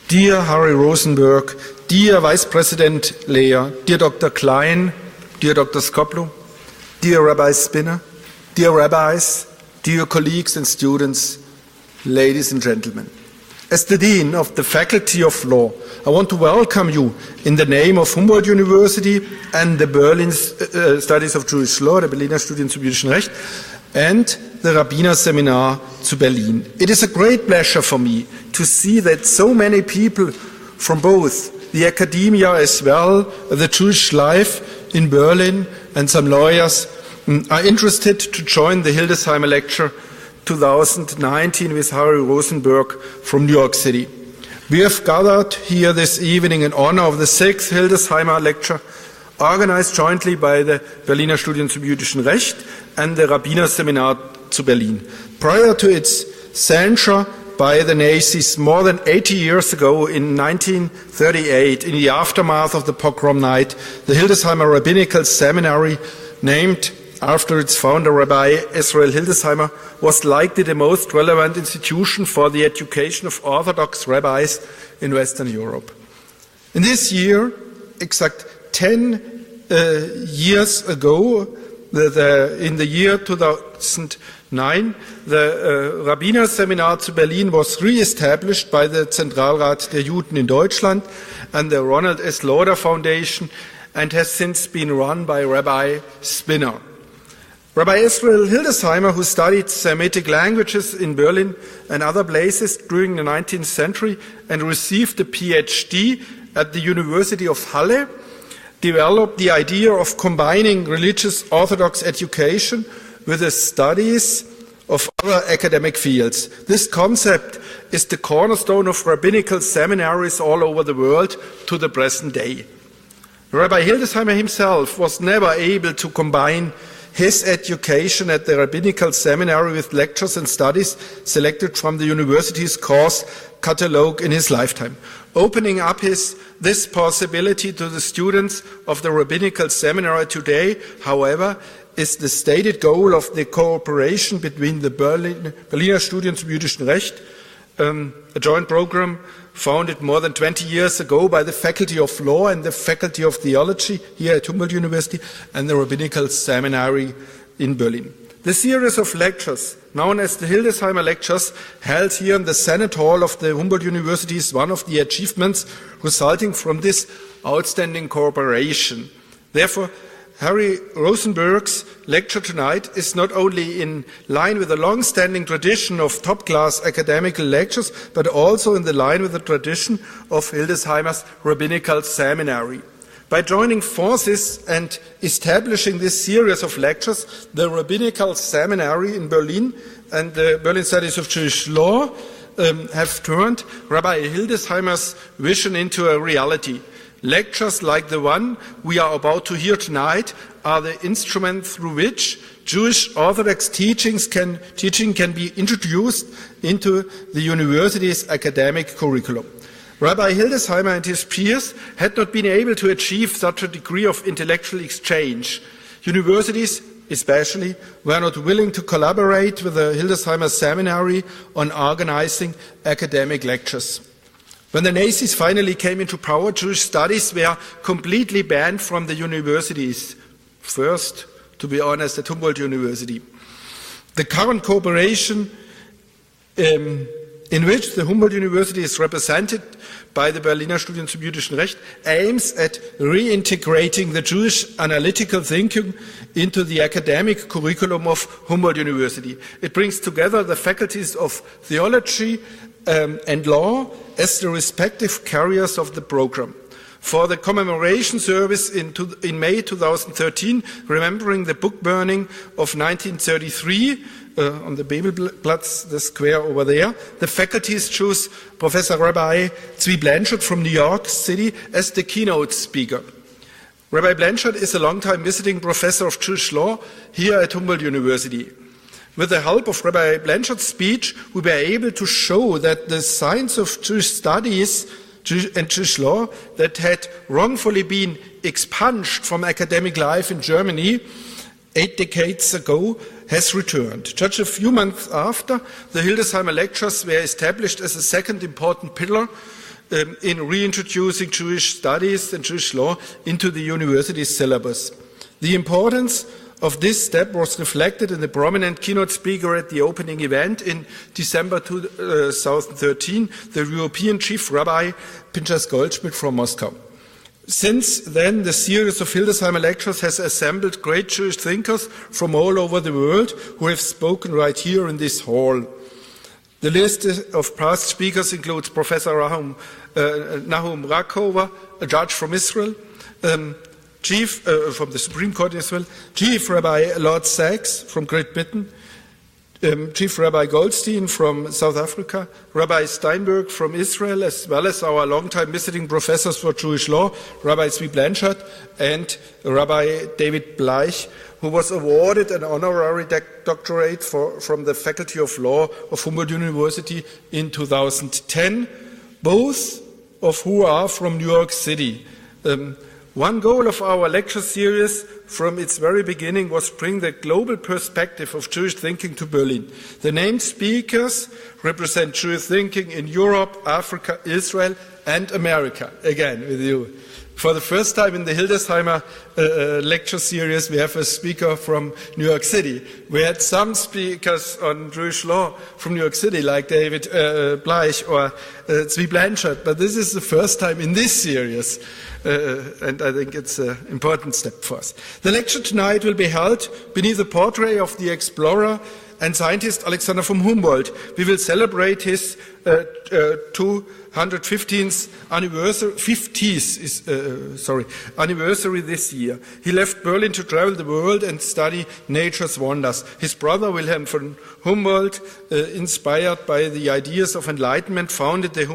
dear Harry Rothenberg, dear Vice President Lehr, dear Dr. Klein, dear Dr. Skoplo, dear Rabbi Spinner, dear rabbis, dear colleagues and students, ladies and gentlemen. As the Dean of the Faculty of Law, I want to welcome you in the name of Humboldt University and the Berlin Studies of Jewish Law, the Berliner Studien zum jüdischen Recht, and the Rabbinerseminar to Berlin. It is a great pleasure for me to see that so many people from both the academia as well as the Jewish life in Berlin and some lawyers are interested to join the Hildesheimer Lecture 2019 with Harry Rothenberg from New York City. We have gathered here this evening in honor of the 6th Hildesheimer Lecture, organized jointly by the Berliner Studien zum jüdischen Recht and the Rabbinerseminar zu Berlin. Prior to its censure by the Nazis more than 80 years ago in 1938, in the aftermath of the pogrom night, the Hildesheimer Rabbinical Seminary, named after its founder, Rabbi Israel Hildesheimer, was likely the most relevant institution for the education of Orthodox rabbis in Western Europe. In this year, exact 10 years ago, in the year 2009, the Rabbinerseminar zu Berlin was re-established by the Zentralrat der Juden in Deutschland and the Ronald S. Lauder Foundation, and has since been run by Rabbi Spinner. Rabbi Israel Hildesheimer, who studied Semitic languages in Berlin and other places during the 19th century and received a PhD at the University of Halle, developed the idea of combining religious Orthodox education with the studies of other academic fields. This concept is the cornerstone of rabbinical seminaries all over the world to the present day. Rabbi Hildesheimer himself was never able to combine his education at the Rabbinical Seminary with lectures and studies selected from the university's course catalogue in his lifetime. Opening up this possibility to the students of the Rabbinical Seminary today, however, is the stated goal of the cooperation between the Berliner Studien zum jüdischen Recht, a joint program founded more than 20 years ago by the Faculty of Law and the Faculty of Theology here at Humboldt University and the Rabbinical Seminary in Berlin. The series of lectures, known as the Hildesheimer Lectures, held here in the Senate Hall of the Humboldt University, is one of the achievements resulting from this outstanding cooperation. Therefore, Harry Rothenberg's lecture tonight is not only in line with the long-standing tradition of top-class academical lectures, but also in the line with the tradition of Hildesheimer's Rabbinical Seminary. By joining forces and establishing this series of lectures, the Rabbinical Seminary in Berlin and the Berlin Studies of Jewish Law have turned Rabbi Hildesheimer's vision into a reality. Lectures like the one we are about to hear tonight are the instrument through which Jewish Orthodox teaching can be introduced into the university's academic curriculum. Rabbi Hildesheimer and his peers had not been able to achieve such a degree of intellectual exchange. Universities, especially, were not willing to collaborate with the Hildesheimer Seminary on organizing academic lectures. When the Nazis finally came into power, Jewish studies were completely banned from the universities. First, to be honest, at Humboldt University. The current cooperation in which the Humboldt University is represented by the Berliner Studien zum jüdischen Recht aims at reintegrating the Jewish analytical thinking into the academic curriculum of Humboldt University. It brings together the faculties of theology and law as the respective carriers of the program. For the commemoration service in May 2013, remembering the book burning of 1933 on the Babelplatz, the square over there, the faculties choose Professor Rabbi Tzvi Blanchard from New York City as the keynote speaker. Rabbi Blanchard is a long-time visiting professor of Jewish law here at Humboldt University. With the help of Rabbi Blanchard's speech, we were able to show that the science of Jewish studies and Jewish law that had wrongfully been expunged from academic life in Germany 8 decades ago has returned. Just a few months after, the Hildesheimer Lectures were established as a second important pillar in reintroducing Jewish studies and Jewish law into the university syllabus. The importance of this step was reflected in the prominent keynote speaker at the opening event in December 2013, the European Chief Rabbi Pinchas Goldschmidt from Moscow. Since then, the series of Hildesheimer lectures has assembled great Jewish thinkers from all over the world who have spoken right here in this hall. The list of past speakers includes Professor Nahum Rakova, a judge from Israel, Chief from the Supreme Court Israel, Chief Rabbi Lord Sachs from Great Britain, Chief Rabbi Goldstein from South Africa, Rabbi Steinberg from Israel, as well as our longtime visiting professors for Jewish law, Rabbi Zvi Blanchard and Rabbi David Bleich, who was awarded an honorary doctorate from the Faculty of Law of Humboldt University in 2010, both of who are from New York City. One goal of our lecture series from its very beginning was to bring the global perspective of Jewish thinking to Berlin. The named speakers represent Jewish thinking in Europe, Africa, Israel, and America. Again, with you. For the first time in the Hildesheimer Lecture Series, we have a speaker from New York City. We had some speakers on Jewish law from New York City, like David Bleich or Zvi Blanchard, but this is the first time in this series, and I think it's an important step for us. The lecture tonight will be held beneath the portrait of the explorer and scientist Alexander von Humboldt. We will celebrate his 215th anniversary this year. He left Berlin to travel the world and study nature's wonders. His brother Wilhelm von Humboldt, inspired by the ideas of enlightenment, founded the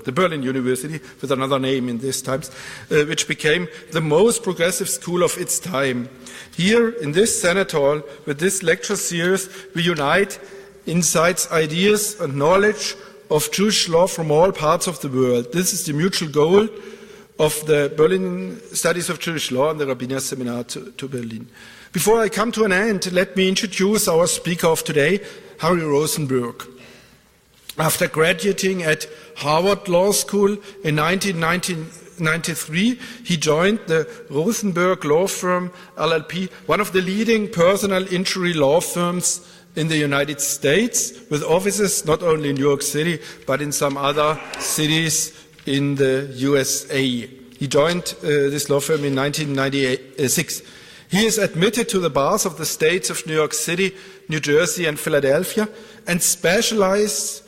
the Berlin University, with another name in these times, which became the most progressive school of its time. Here in this Senate Hall, with this lecture series, we unite insights, ideas, and knowledge of Jewish law from all parts of the world. This is the mutual goal of the Berlin Studies of Jewish Law and the Rabbinerseminar to Berlin. Before I come to an end, let me introduce our speaker of today, Harry Rothenberg. After graduating at Harvard Law School in 1993, he joined the Rothenberg law firm LLP, one of the leading personal injury law firms in the United States, with offices not only in New York City, but in some other cities in the USA. He joined this law firm in 1996. He is admitted to the bars of the states of New York City, New Jersey, and Philadelphia, and specializes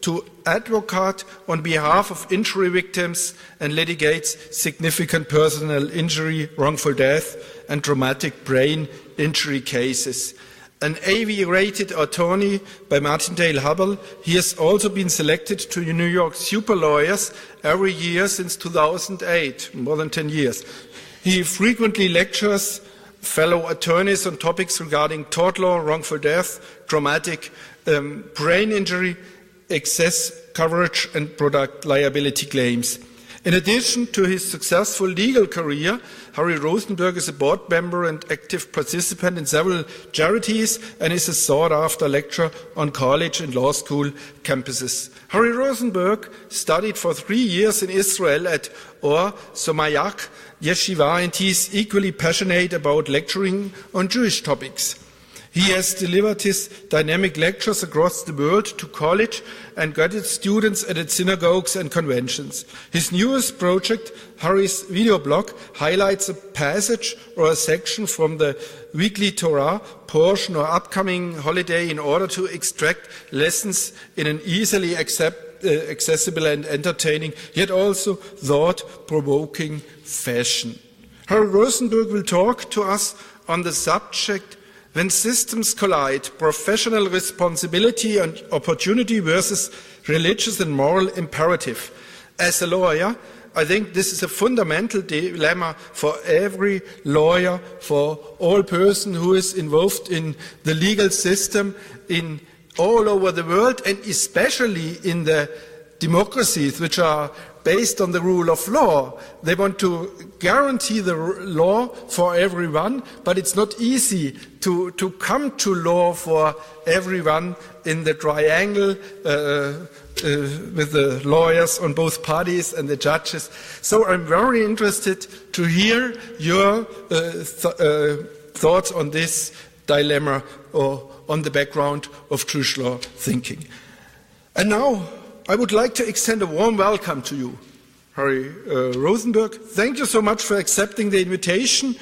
to advocate on behalf of injury victims and litigates significant personal injury, wrongful death, and traumatic brain injury cases. An AV-rated attorney by Martindale-Hubbell, he has also been selected to New York Super Lawyers every year since 2008, more than 10 years. He frequently lectures fellow attorneys on topics regarding tort law, wrongful death, traumatic brain injury, excess coverage, and product liability claims. In addition to his successful legal career, Harry Rothenberg is a board member and active participant in several charities and is a sought-after lecturer on college and law school campuses. Harry Rothenberg studied for 3 years in Israel at Or Somayak Yeshiva, and he is equally passionate about lecturing on Jewish topics. He has delivered his dynamic lectures across the world to college and graduate students at its synagogues and conventions. His newest project, Harry's video blog, highlights a passage or a section from the weekly Torah portion or upcoming holiday in order to extract lessons in an easily accessible and entertaining, yet also thought-provoking fashion. Harry Rothenberg will talk to us on the subject When Systems Collide, Professional Responsibility and Opportunity versus Religious and Moral Imperative. As a lawyer, I think this is a fundamental dilemma for every lawyer, for all person who is involved in the legal system in all over the world, and especially in the democracies which are based on the rule of law. They want to guarantee the law for everyone, but it's not easy to come to law for everyone in the triangle with the lawyers on both parties and the judges. So I'm very interested to hear your thoughts on this dilemma or on the background of Jewish law thinking. And now I would like to extend a warm welcome to you, Harry Rothenberg. Thank you so much for accepting the invitation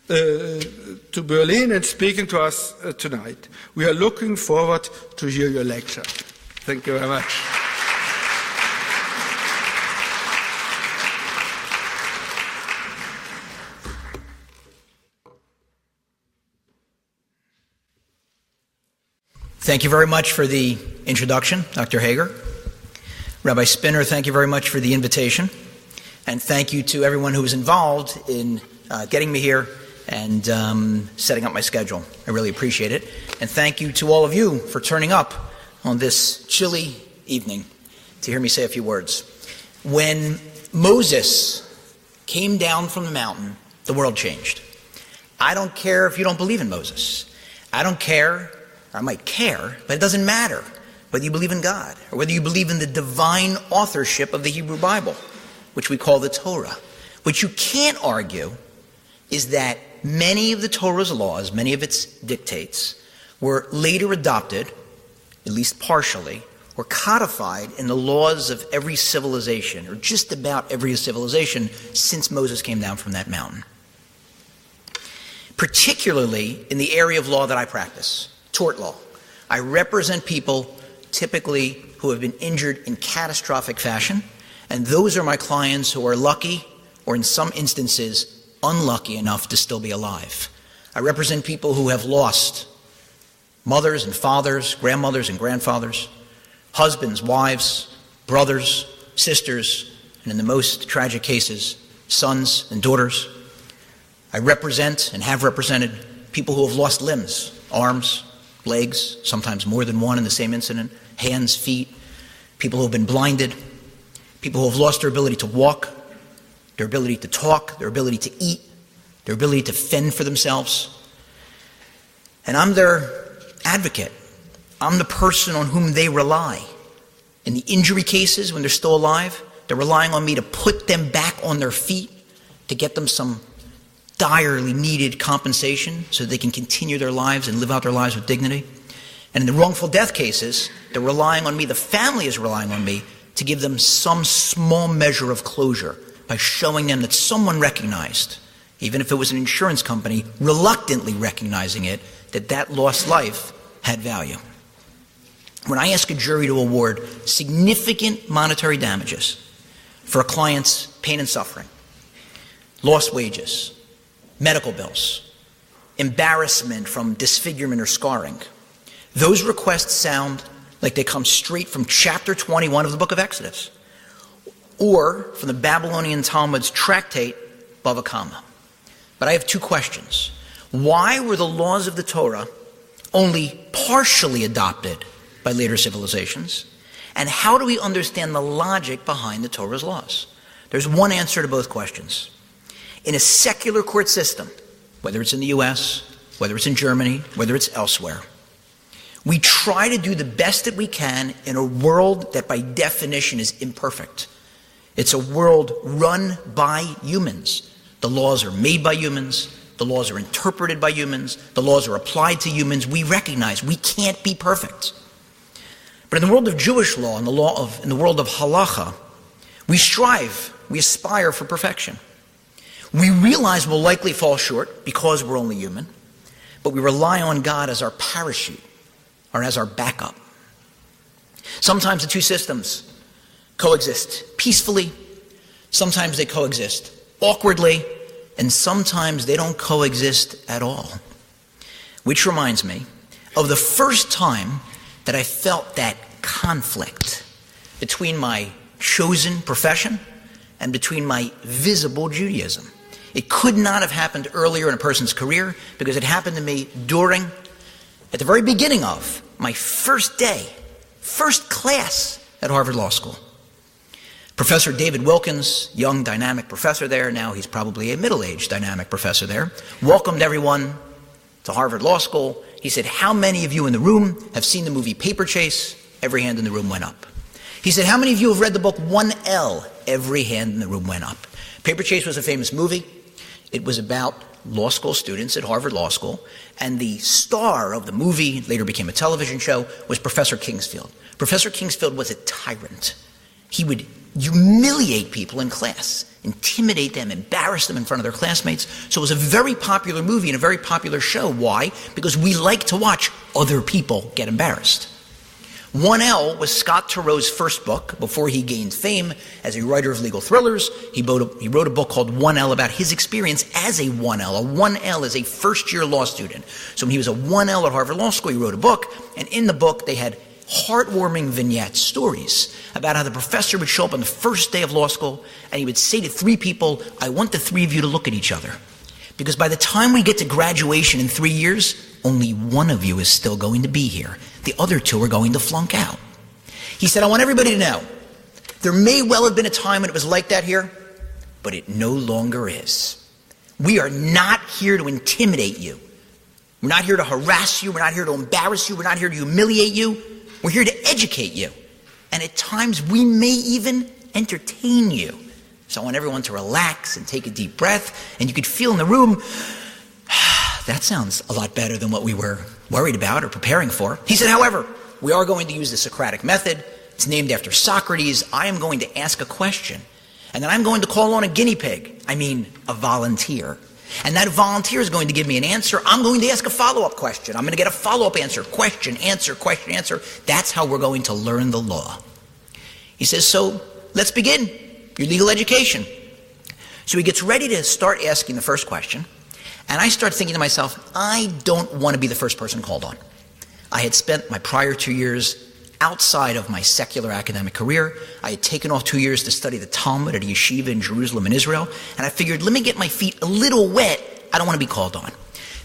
to Berlin and speaking to us tonight. We are looking forward to hear your lecture. Thank you very much. Thank you very much for the introduction, Dr. Hager. Rabbi Spinner, thank you very much for the invitation. And thank you to everyone who was involved in getting me here and setting up my schedule. I really appreciate it. And thank you to all of you for turning up on this chilly evening to hear me say a few words. When Moses came down from the mountain, the world changed. I don't care if you don't believe in Moses. I don't care. I might care, but it doesn't matter whether you believe in God or whether you believe in the divine authorship of the Hebrew Bible, which we call the Torah. What you can't argue is that many of the Torah's laws, many of its dictates, were later adopted, at least partially, or codified in the laws of every civilization, or just about every civilization since Moses came down from that mountain. Particularly in the area of law that I practice. Tort law. I represent people typically who have been injured in catastrophic fashion, and those are my clients who are lucky, or in some instances, unlucky enough to still be alive. I represent people who have lost mothers and fathers, grandmothers and grandfathers, husbands, wives, brothers, sisters, and in the most tragic cases, sons and daughters. I represent and have represented people who have lost limbs, arms, legs, sometimes more than one in the same incident, hands, feet, people who have been blinded, people who have lost their ability to walk, their ability to talk, their ability to eat, their ability to fend for themselves. And I'm their advocate. I'm the person on whom they rely. In the injury cases, when they're still alive, they're relying on me to put them back on their feet, to get them some direly needed compensation so they can continue their lives and live out their lives with dignity. And in the wrongful death cases, they're relying on me, the family is relying on me to give them some small measure of closure by showing them that someone recognized, even if it was an insurance company, reluctantly recognizing it, that that lost life had value. When I ask a jury to award significant monetary damages for a client's pain and suffering, lost wages, medical bills, embarrassment from disfigurement or scarring, those requests sound like they come straight from chapter 21 of the book of Exodus or from the Babylonian Talmud's tractate Bava Kama. But I have two questions. Why were the laws of the Torah only partially adopted by later civilizations? And how do we understand the logic behind the Torah's laws? There's one answer to both questions. In a secular court system, whether it's in the US, whether it's in Germany, whether it's elsewhere, we try to do the best that we can in a world that by definition is imperfect. It's a world run by humans. The laws are made by humans. The laws are interpreted by humans. The laws are applied to humans. We recognize we can't be perfect. But in the world of Jewish law, in the world of Halacha, we strive, we aspire for perfection. We realize we'll likely fall short because we're only human, but we rely on God as our parachute or as our backup. Sometimes the two systems coexist peacefully, sometimes they coexist awkwardly, and sometimes they don't coexist at all. Which reminds me of the first time that I felt that conflict between my chosen profession and between my visible Judaism. It could not have happened earlier in a person's career because it happened to me at the very beginning of my first day, first class at Harvard Law School. Professor David Wilkins, young dynamic professor there, now he's probably a middle-aged dynamic professor there, welcomed everyone to Harvard Law School. He said, how many of you in the room have seen the movie Paper Chase? Every hand in the room went up. He said, how many of you have read the book 1L? Every hand in the room went up. Paper Chase was a famous movie. It was about law school students at Harvard Law School, and the star of the movie, later became a television show, was Professor Kingsfield. Professor Kingsfield was a tyrant. He would humiliate people in class, intimidate them, embarrass them in front of their classmates. So it was a very popular movie and a very popular show. Why? Because we like to watch other people get embarrassed. 1L was Scott Turow's first book before he gained fame as a writer of legal thrillers. He wrote a book called 1L about his experience as a 1L. A 1L is a first-year law student. So when he was a 1L at Harvard Law School, he wrote a book, and in the book they had heartwarming vignettes, stories about how the professor would show up on the first day of law school and he would say to three people, I want the three of you to look at each other. Because by the time we get to graduation in 3 years, only one of you is still going to be here. The other two are going to flunk out. He said, I want everybody to know, there may well have been a time when it was like that here, but it no longer is. We are not here to intimidate you. We're not here to harass you. We're not here to embarrass you. We're not here to humiliate you. We're here to educate you. And at times we may even entertain you. So I want everyone to relax and take a deep breath. And you could feel in the room, that sounds a lot better than what we were worried about or preparing for. He said, however, we are going to use the Socratic method. It's named after Socrates. I am going to ask a question. And then I'm going to call on a guinea pig. I mean, a volunteer. And that volunteer is going to give me an answer. I'm going to ask a follow-up question. I'm going to get a follow-up answer. Question, answer, question, answer. That's how we're going to learn the law. He says, so let's begin your legal education. So he gets ready to start asking the first question. And I start thinking to myself, I don't want to be the first person called on. I had spent my prior 2 years outside of my secular academic career. I had taken off 2 years to study the Talmud at a yeshiva in Jerusalem in Israel, and I figured, let me get my feet a little wet. I don't want to be called on.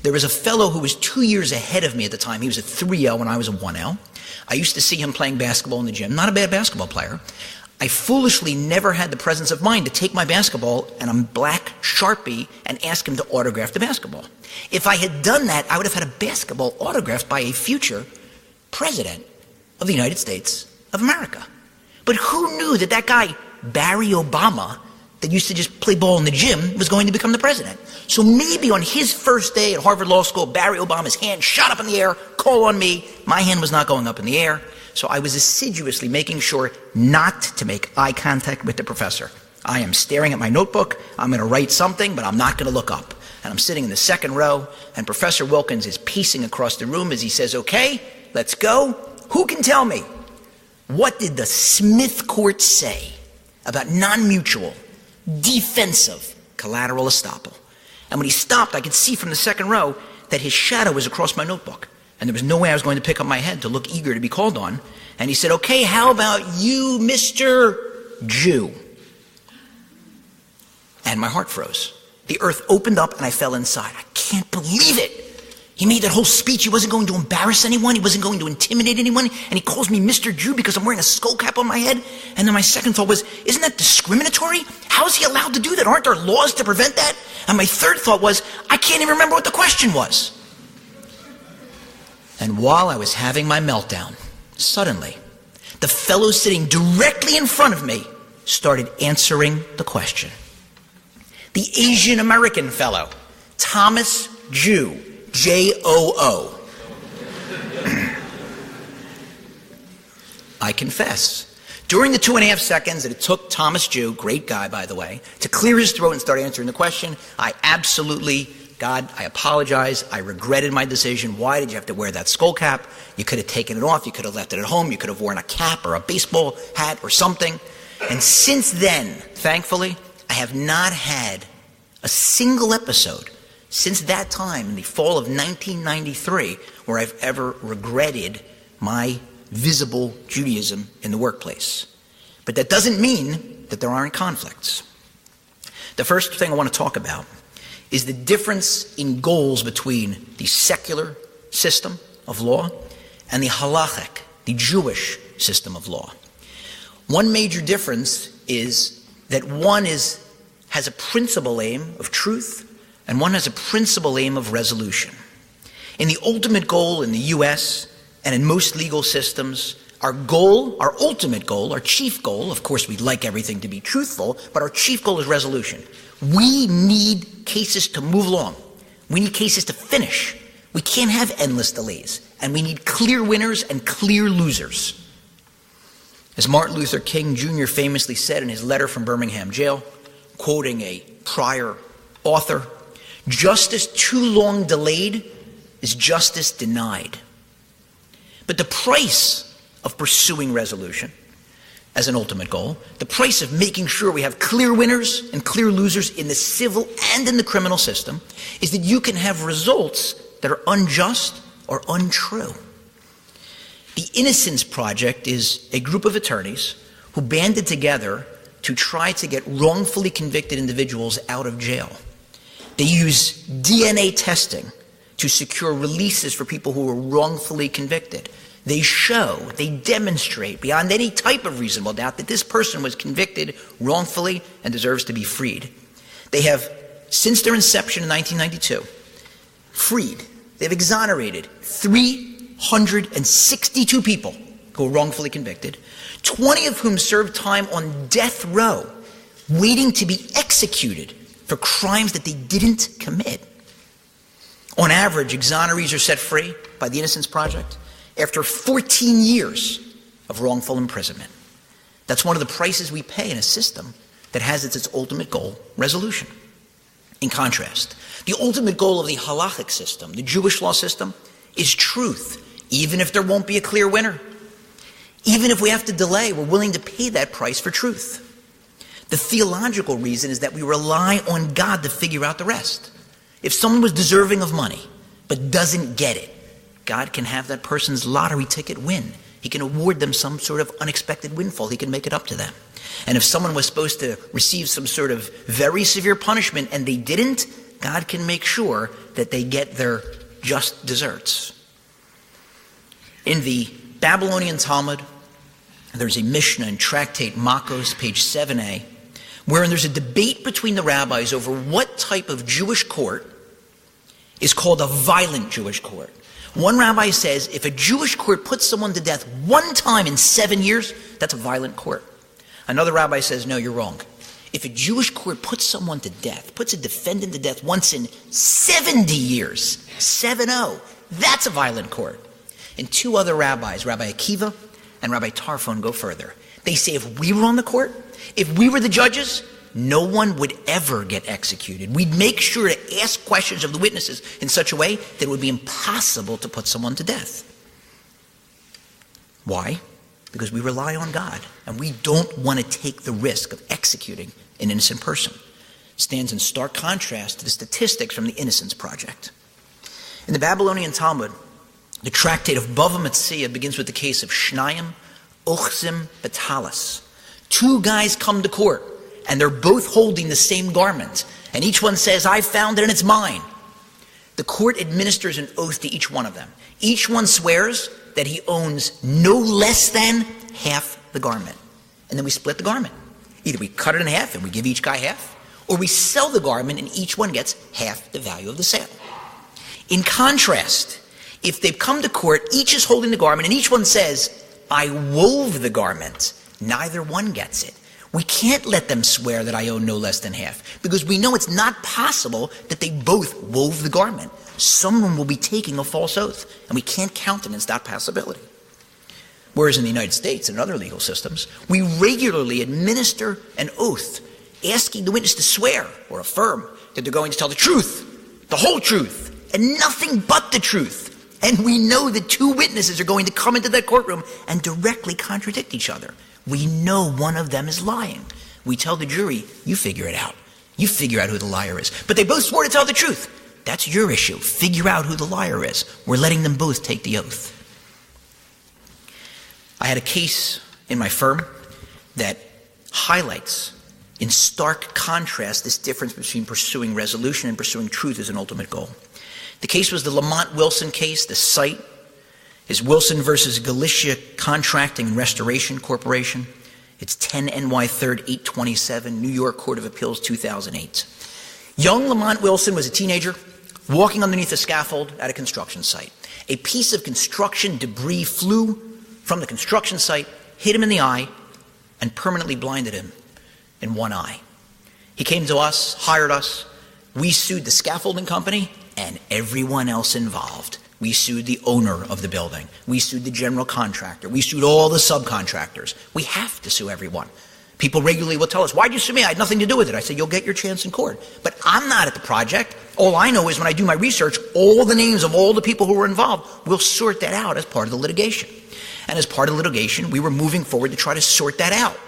There was a fellow who was 2 years ahead of me at the time. He was a 3L when I was a 1L. I used to see him playing basketball in the gym. Not a bad basketball player. I foolishly never had the presence of mind to take my basketball and a black Sharpie and ask him to autograph the basketball. If I had done that, I would have had a basketball autographed by a future president of the United States of America. But who knew that that guy, Barry Obama, that used to just play ball in the gym, was going to become the president? So maybe on his first day at Harvard Law School, Barry Obama's hand shot up in the air, call on me. My hand was not going up in the air. So I was assiduously making sure not to make eye contact with the professor. I am staring at my notebook. I'm going to write something, but I'm not going to look up. And I'm sitting in the second row, and Professor Wilkins is pacing across the room as he says, okay, let's go. Who can tell me, what did the Smith Court say about non-mutual, defensive collateral estoppel? And when he stopped, I could see from the second row that his shadow was across my notebook. And there was no way I was going to pick up my head to look eager to be called on. And he said, okay, how about you, Mr. Jew? And my heart froze. The earth opened up and I fell inside. I can't believe it. He made that whole speech. He wasn't going to embarrass anyone. He wasn't going to intimidate anyone. And he calls me Mr. Jew because I'm wearing a skull cap on my head. And then my second thought was, isn't that discriminatory? How is he allowed to do that? Aren't there laws to prevent that? And my third thought was, I can't even remember what the question was. And while I was having my meltdown, suddenly, the fellow sitting directly in front of me started answering the question. The Asian American fellow, Thomas Jew, J-O-O. I confess, during the 2.5 seconds that it took Thomas Jew, great guy by the way, to clear his throat and start answering the question, I absolutely, God, I apologize. I regretted my decision. Why did you have to wear that skull cap? You could have taken it off. You could have left it at home. You could have worn a cap or a baseball hat or something. And since then, thankfully, I have not had a single episode since that time in the fall of 1993 where I've ever regretted my visible Judaism in the workplace. But that doesn't mean that there aren't conflicts. The first thing I want to talk about is the difference in goals between the secular system of law and the halachic, the Jewish system of law. One major difference is that one has a principal aim of truth and one has a principal aim of resolution. In the ultimate goal in the U.S. and in most legal systems, our ultimate goal, our chief goal, of course we'd like everything to be truthful, but our chief goal is resolution. We need cases to move along. We need cases to finish. We can't have endless delays, and we need clear winners and clear losers. As Martin Luther King Jr. famously said in his letter from Birmingham jail, quoting a prior author, "Justice too long delayed is justice denied." But the price of pursuing resolution as an ultimate goal, the price of making sure we have clear winners and clear losers in the civil and in the criminal system, is that you can have results that are unjust or untrue. The Innocence Project is a group of attorneys who banded together to try to get wrongfully convicted individuals out of jail. They use DNA testing to secure releases for people who were wrongfully convicted. They demonstrate beyond any type of reasonable doubt that this person was convicted wrongfully and deserves to be freed. They have, since their inception in 1992, they've exonerated 362 people who were wrongfully convicted, 20 of whom served time on death row, waiting to be executed for crimes that they didn't commit. On average, exonerees are set free by the Innocence Project after 14 years of wrongful imprisonment. That's one of the prices we pay in a system that has as its ultimate goal resolution. In contrast, the ultimate goal of the halachic system, the Jewish law system, is truth, even if there won't be a clear winner. Even if we have to delay, we're willing to pay that price for truth. The theological reason is that we rely on God to figure out the rest. If someone was deserving of money but doesn't get it, God can have that person's lottery ticket win. He can award them some sort of unexpected windfall. He can make it up to them. And if someone was supposed to receive some sort of very severe punishment and they didn't, God can make sure that they get their just deserts. In the Babylonian Talmud, there's a Mishnah in Tractate Makos, page 7a, wherein there's a debate between the rabbis over what type of Jewish court is called a violent Jewish court. One rabbi says if a Jewish court puts someone to death one time in 7 years, that's a violent court. Another rabbi says, no, you're wrong. If a Jewish court puts someone to death, puts a defendant to death once in 70 years, 7-0, that's a violent court. And two other rabbis, Rabbi Akiva and Rabbi Tarfon, go further. They say if we were on the court, if we were the judges, no one would ever get executed. We'd make sure to ask questions of the witnesses in such a way that it would be impossible to put someone to death. Why? Because we rely on God, and we don't want to take the risk of executing an innocent person. It stands in stark contrast to the statistics from the Innocence Project. In the Babylonian Talmud, the tractate of Bava Metzia begins with the case of Shnayim Ochzim Betalis. Two guys come to court, and they're both holding the same garment, and each one says, I found it and it's mine. The court administers an oath to each one of them. Each one swears that he owns no less than half the garment. And then we split the garment. Either we cut it in half and we give each guy half, or we sell the garment and each one gets half the value of the sale. In contrast, if they've come to court, each is holding the garment and each one says, I wove the garment, neither one gets it. We can't let them swear that I own no less than half, because we know it's not possible that they both wove the garment. Someone will be taking a false oath, and we can't countenance that possibility. Whereas in the United States and other legal systems, we regularly administer an oath, asking the witness to swear or affirm that they're going to tell the truth, the whole truth, and nothing but the truth. And we know that two witnesses are going to come into that courtroom and directly contradict each other. We know one of them is lying. We tell the jury, you figure it out. You figure out who the liar is. But they both swore to tell the truth. That's your issue. Figure out who the liar is. We're letting them both take the oath. I had a case in my firm that highlights in stark contrast this difference between pursuing resolution and pursuing truth as an ultimate goal. The case was the Lamont Wilson case. The site is Wilson versus Galicia Contracting and Restoration Corporation. It's 10 NY 3rd, 827, New York Court of Appeals, 2008. Young Lamont Wilson was a teenager walking underneath a scaffold at a construction site. A piece of construction debris flew from the construction site, hit him in the eye, and permanently blinded him in one eye. He came to us, hired us. We sued the scaffolding company and everyone else involved. We sued the owner of the building. We sued the general contractor. We sued all the subcontractors. We have to sue everyone. People regularly will tell us, why'd you sue me? I had nothing to do with it. I say, you'll get your chance in court. But I'm not at the project. All I know is when I do my research, all the names of all the people who were involved, we'll sort that out as part of the litigation. And as part of the litigation, we were moving forward to try to sort that out.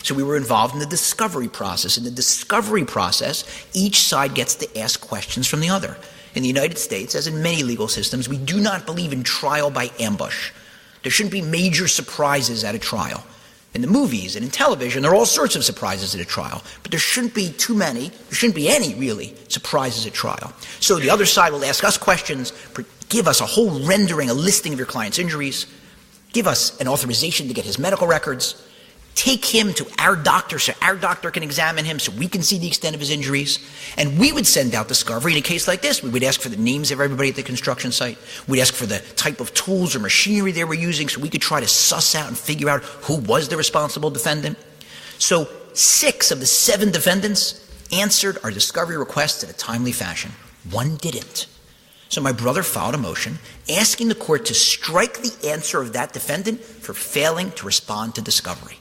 So we were involved in the discovery process. In the discovery process, each side gets to ask questions from the other. In the United States, as in many legal systems, we do not believe in trial by ambush. There shouldn't be major surprises at a trial. In the movies and in television, there are all sorts of surprises at a trial, but there shouldn't be too many, there shouldn't be any, really, surprises at trial. So the other side will ask us questions, give us a whole rendering, a listing of your client's injuries, give us an authorization to get his medical records, take him to our doctor so our doctor can examine him so we can see the extent of his injuries. And we would send out discovery in a case like this. We would ask for the names of everybody at the construction site. We'd ask for the type of tools or machinery they were using so we could try to suss out and figure out who was the responsible defendant. So 6 of the 7 defendants answered our discovery requests in a timely fashion. 1 didn't. So my brother filed a motion asking the court to strike the answer of that defendant for failing to respond to discovery.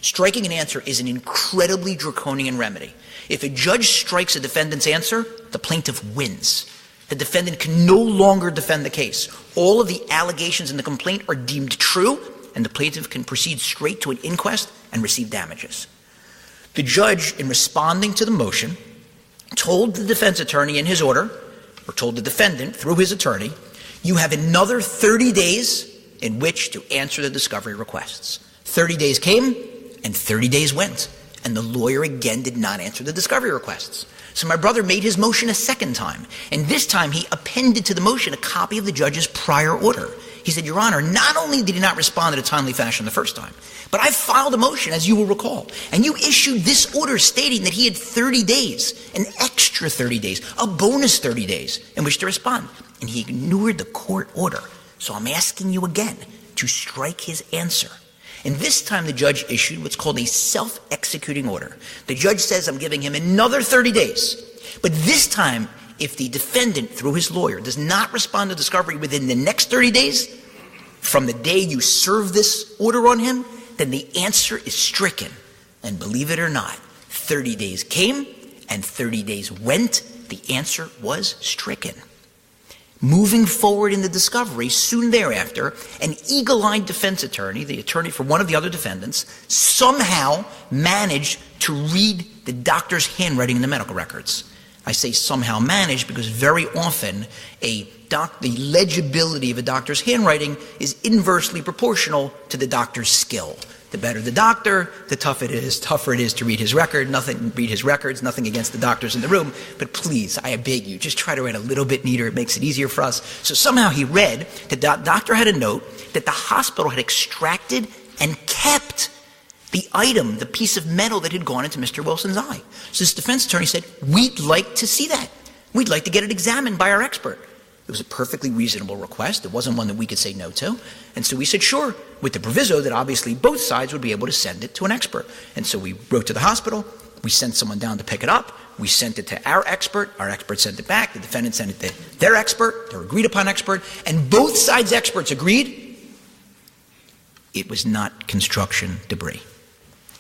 Striking an answer is an incredibly draconian remedy. If a judge strikes a defendant's answer, the plaintiff wins. The defendant can no longer defend the case. All of the allegations in the complaint are deemed true, and the plaintiff can proceed straight to an inquest and receive damages. The judge, in responding to the motion, told the defense attorney in his order, or told the defendant through his attorney, you have another 30 days in which to answer the discovery requests. 30 days came, and 30 days went, and the lawyer again did not answer the discovery requests. So my brother made his motion a second time, and this time he appended to the motion a copy of the judge's prior order. He said, Your Honor, not only did he not respond in a timely fashion the first time, but I filed a motion, as you will recall, and you issued this order stating that he had 30 days, an extra 30 days, a bonus 30 days in which to respond. And he ignored the court order. So I'm asking you again to strike his answer. And this time the judge issued what's called a self-executing order. The judge says, I'm giving him another 30 days. But this time, if the defendant, through his lawyer, does not respond to discovery within the next 30 days, from the day you serve this order on him, then the answer is stricken. And believe it or not, 30 days came and 30 days went. The answer was stricken. Moving forward in the discovery, soon thereafter, an eagle-eyed defense attorney, the attorney for one of the other defendants, somehow managed to read the doctor's handwriting in the medical records. I say somehow managed because very often the legibility of a doctor's handwriting is inversely proportional to the doctor's skill. The better the doctor, the tougher it is to read his record. Read his records, nothing against the doctors in the room. But please, I beg you, just try to write a little bit neater. It makes it easier for us. So somehow he read that the doctor had a note that the hospital had extracted and kept the item, the piece of metal that had gone into Mr. Wilson's eye. So this defense attorney said, we'd like to see that. We'd like to get it examined by our expert. It was a perfectly reasonable request. It wasn't one that we could say no to. And so we said, sure, with the proviso that obviously both sides would be able to send it to an expert. And so we wrote to the hospital. We sent someone down to pick it up. We sent it to our expert. Our expert sent it back. The defendant sent it to their expert, their agreed upon expert. And both sides' experts agreed it was not construction debris.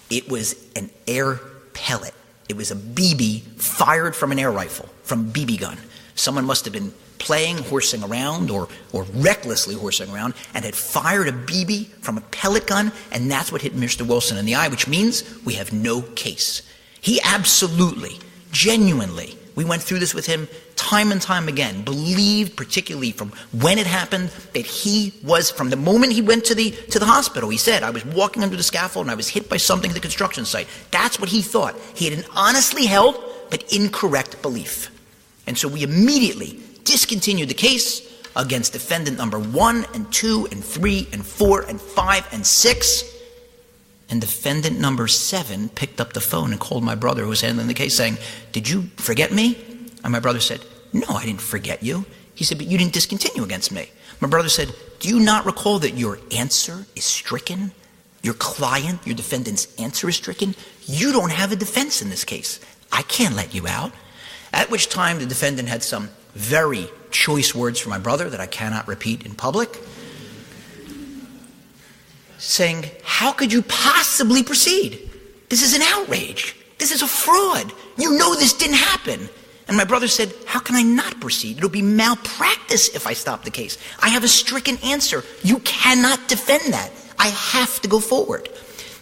It was an air pellet. It was a BB fired from an air rifle, from a BB gun. Someone must have been playing, horsing around, or recklessly horsing around, and had fired a BB from a pellet gun, and that's what hit Mr. Wilson in the eye, which means we have no case. He absolutely, genuinely, we went through this with him time and time again, believed, particularly from when it happened, that he was, from the moment he went to the hospital, he said, I was walking under the scaffold and I was hit by something at the construction site. That's what he thought. He had an honestly held but incorrect belief. And so we immediately discontinued the case against defendant number 1 and 2 and 3 and 4 and 5 and 6. and defendant number 7 picked up the phone and called my brother who was handling the case saying, "Did you forget me?" And my brother said, "No, I didn't forget you." He said, "But you didn't discontinue against me." My brother said, "Do you not recall that your answer is stricken? Your client, your defendant's answer is stricken. You don't have a defense in this case. I can't let you out." At which time the defendant had some very choice words for my brother that I cannot repeat in public, saying, "How could you possibly proceed? This is an outrage. This is a fraud. You know this didn't happen." And my brother said, "How can I not proceed? It'll be malpractice if I stop the case. I have a stricken answer. You cannot defend that. I have to go forward."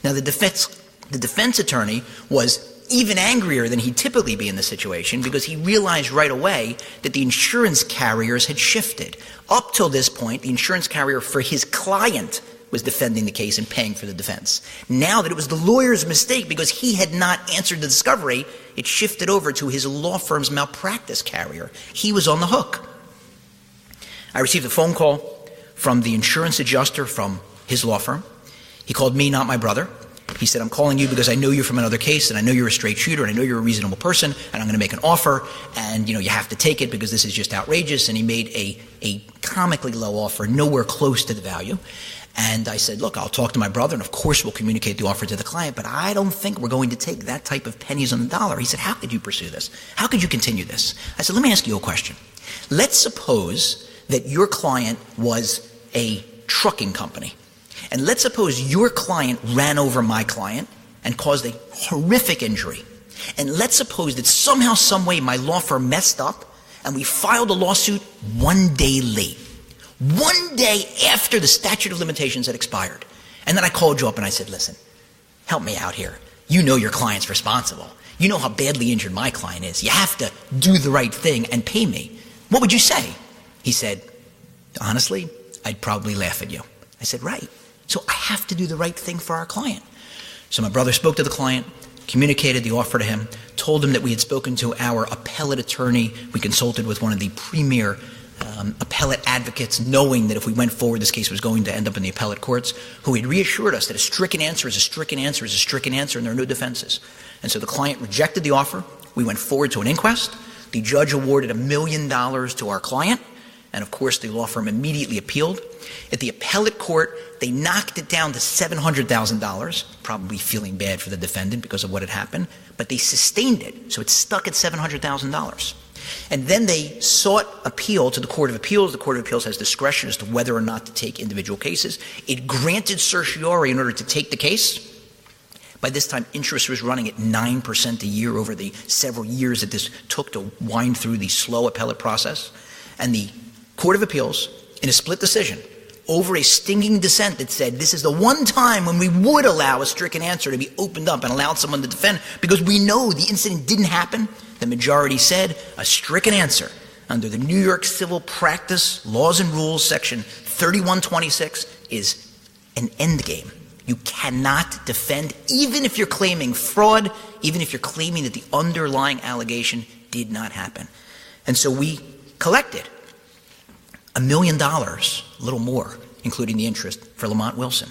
Now the defense attorney was even angrier than he'd typically be in the situation because he realized right away that the insurance carriers had shifted. Up till this point, the insurance carrier for his client was defending the case and paying for the defense. Now that it was the lawyer's mistake because he had not answered the discovery, it shifted over to his law firm's malpractice carrier. He was on the hook. I received a phone call from the insurance adjuster from his law firm. He called me, not my brother. He said, "I'm calling you because I know you from another case, and I know you're a straight shooter, and I know you're a reasonable person, and I'm going to make an offer, and you have to take it because this is just outrageous." And he made a comically low offer, nowhere close to the value. And I said, "Look, I'll talk to my brother, and of course we'll communicate the offer to the client, but I don't think we're going to take that type of pennies on the dollar." He said, "How could you pursue this? How could you continue this?" I said, "Let me ask you a question. Let's suppose that your client was a trucking company. And let's suppose your client ran over my client and caused a horrific injury. And let's suppose that somehow, some way, my law firm messed up and we filed a lawsuit 1 day late. 1 day after the statute of limitations had expired. And then I called you up and I said, "Listen, help me out here. You know your client's responsible. You know how badly injured my client is. You have to do the right thing and pay me. What would you say?" He said, "Honestly, I'd probably laugh at you." I said, "Right. So I have to do the right thing for our client." So my brother spoke to the client, communicated the offer to him, told him that we had spoken to our appellate attorney. We consulted with one of the premier appellate advocates, knowing that if we went forward, this case was going to end up in the appellate courts, who had reassured us that a stricken answer is a stricken answer is a stricken answer, and there are no defenses. And so the client rejected the offer. We went forward to an inquest. The judge awarded $1 million to our client. And of course, the law firm immediately appealed. At the appellate court, they knocked it down to $700,000, probably feeling bad for the defendant because of what had happened, but they sustained it, so it's stuck at $700,000. And then they sought appeal to the Court of Appeals. The Court of Appeals has discretion as to whether or not to take individual cases. It granted certiorari in order to take the case. By this time, interest was running at 9% a year over the several years that this took to wind through the slow appellate process. And the Court of Appeals, in a split decision, over a stinging dissent that said this is the one time when we would allow a stricken answer to be opened up and allowed someone to defend because we know the incident didn't happen, the majority said a stricken answer under the New York Civil Practice Laws and Rules, Section 3126, is an endgame. You cannot defend, even if you're claiming fraud, even if you're claiming that the underlying allegation did not happen. And so we collected $1 million, a little more, including the interest, for Lamont Wilson.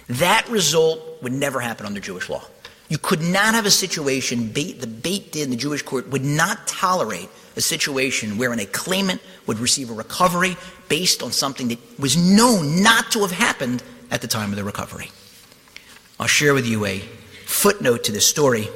That result would never happen under Jewish law. You could not have a situation, the Beit Din, the Jewish court, would not tolerate a situation wherein a claimant would receive a recovery based on something that was known not to have happened at the time of the recovery. I'll share with you a footnote to this story.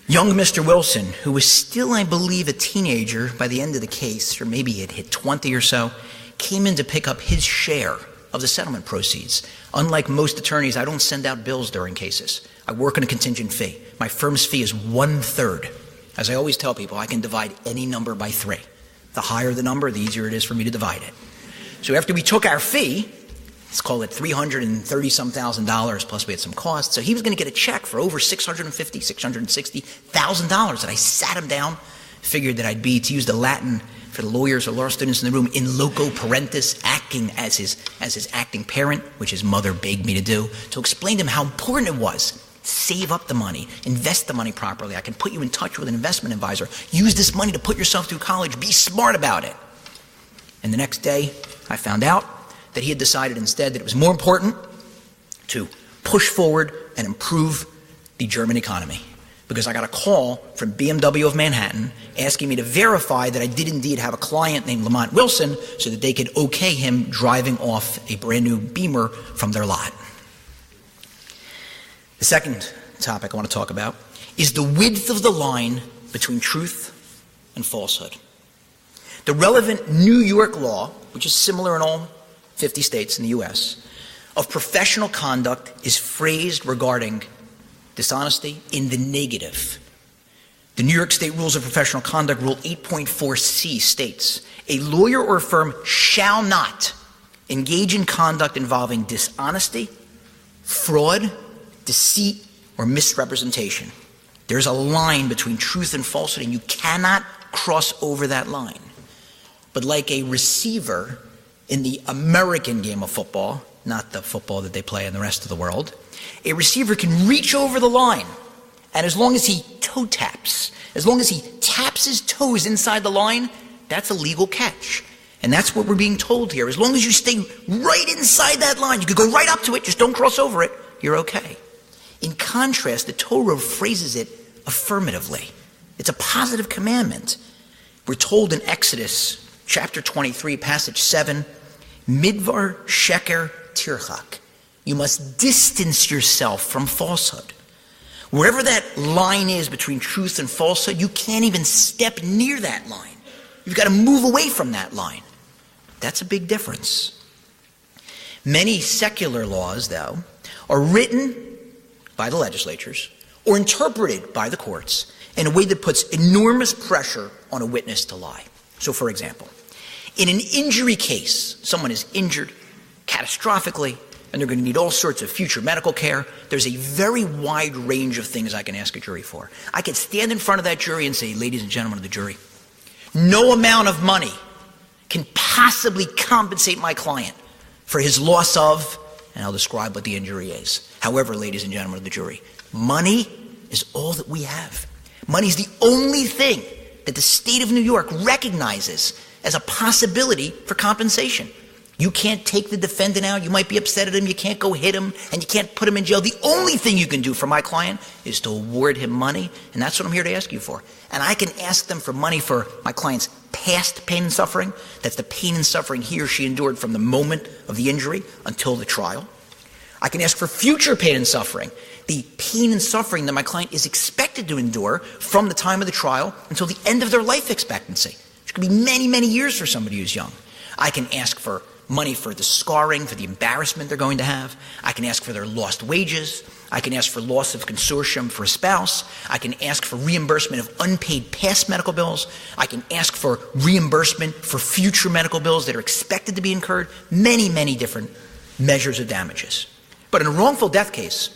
Young Mr. Wilson, who was still, I believe, a teenager by the end of the case, or maybe he had hit 20 or so, came in to pick up his share of the settlement proceeds. Unlike most attorneys, I don't send out bills during cases. I work on a contingent fee. My firm's fee is 1/3. As I always tell people, I can divide any number by 3. The higher the number, the easier it is for me to divide it. So after we took our fee, let's call it $330,000 plus we had some costs. So he was going to get a check for over $660,000 that I sat him down, figured that I'd be, to use the Latin for the lawyers or law students in the room, in loco parentis, acting as his acting parent, which his mother begged me to do, to explain to him how important it was. Save up the money, invest the money properly. I can put you in touch with an investment advisor. Use this money to put yourself through college. Be smart about it. And the next day, I found out that he had decided instead that it was more important to push forward and improve the German economy. Because I got a call from BMW of Manhattan asking me to verify that I did indeed have a client named Lamont Wilson so that they could okay him driving off a brand new Beamer from their lot. The second topic I want to talk about is the width of the line between truth and falsehood. The relevant New York law, which is similar in all 50 states in the U.S., of professional conduct is phrased regarding dishonesty in the negative. The New York State Rules of Professional Conduct, Rule 8.4c states, a lawyer or firm shall not engage in conduct involving dishonesty, fraud, deceit, or misrepresentation. There's a line between truth and falsehood, and you cannot cross over that line. But like a receiver in the American game of football, not the football that they play in the rest of the world, a receiver can reach over the line, and as long as he toe taps, as long as he taps his toes inside the line, that's a legal catch. And that's what we're being told here. As long as you stay right inside that line, you could go right up to it, just don't cross over it, you're okay. In contrast, the Torah phrases it affirmatively. It's a positive commandment. We're told in Exodus chapter 23, passage 7, Midvar Sheker Tirchak. You must distance yourself from falsehood. Wherever that line is between truth and falsehood, you can't even step near that line. You've got to move away from that line. That's a big difference. Many secular laws, though, are written by the legislatures or interpreted by the courts in a way that puts enormous pressure on a witness to lie. So, for example, in an injury case, someone is injured catastrophically, and they're going to need all sorts of future medical care. There's a very wide range of things I can ask a jury for. I could stand in front of that jury and say, ladies and gentlemen of the jury, no amount of money can possibly compensate my client for his loss of, and I'll describe what the injury is. However, ladies and gentlemen of the jury, money is all that we have. Money is the only thing that the state of New York recognizes as a possibility for compensation. You can't take the defendant out. You might be upset at him. You can't go hit him, and you can't put him in jail. The only thing you can do for my client is to award him money, and that's what I'm here to ask you for. And I can ask them for money for my client's past pain and suffering. That's the pain and suffering he or she endured from the moment of the injury until the trial. I can ask for future pain and suffering, the pain and suffering that my client is expected to endure from the time of the trial until the end of their life expectancy, which could be many, many years for somebody who's young. I can ask for money for the scarring, for the embarrassment they're going to have. I can ask for their lost wages. I can ask for loss of consortium for a spouse. I can ask for reimbursement of unpaid past medical bills. I can ask for reimbursement for future medical bills that are expected to be incurred. Many, many different measures of damages. But in a wrongful death case,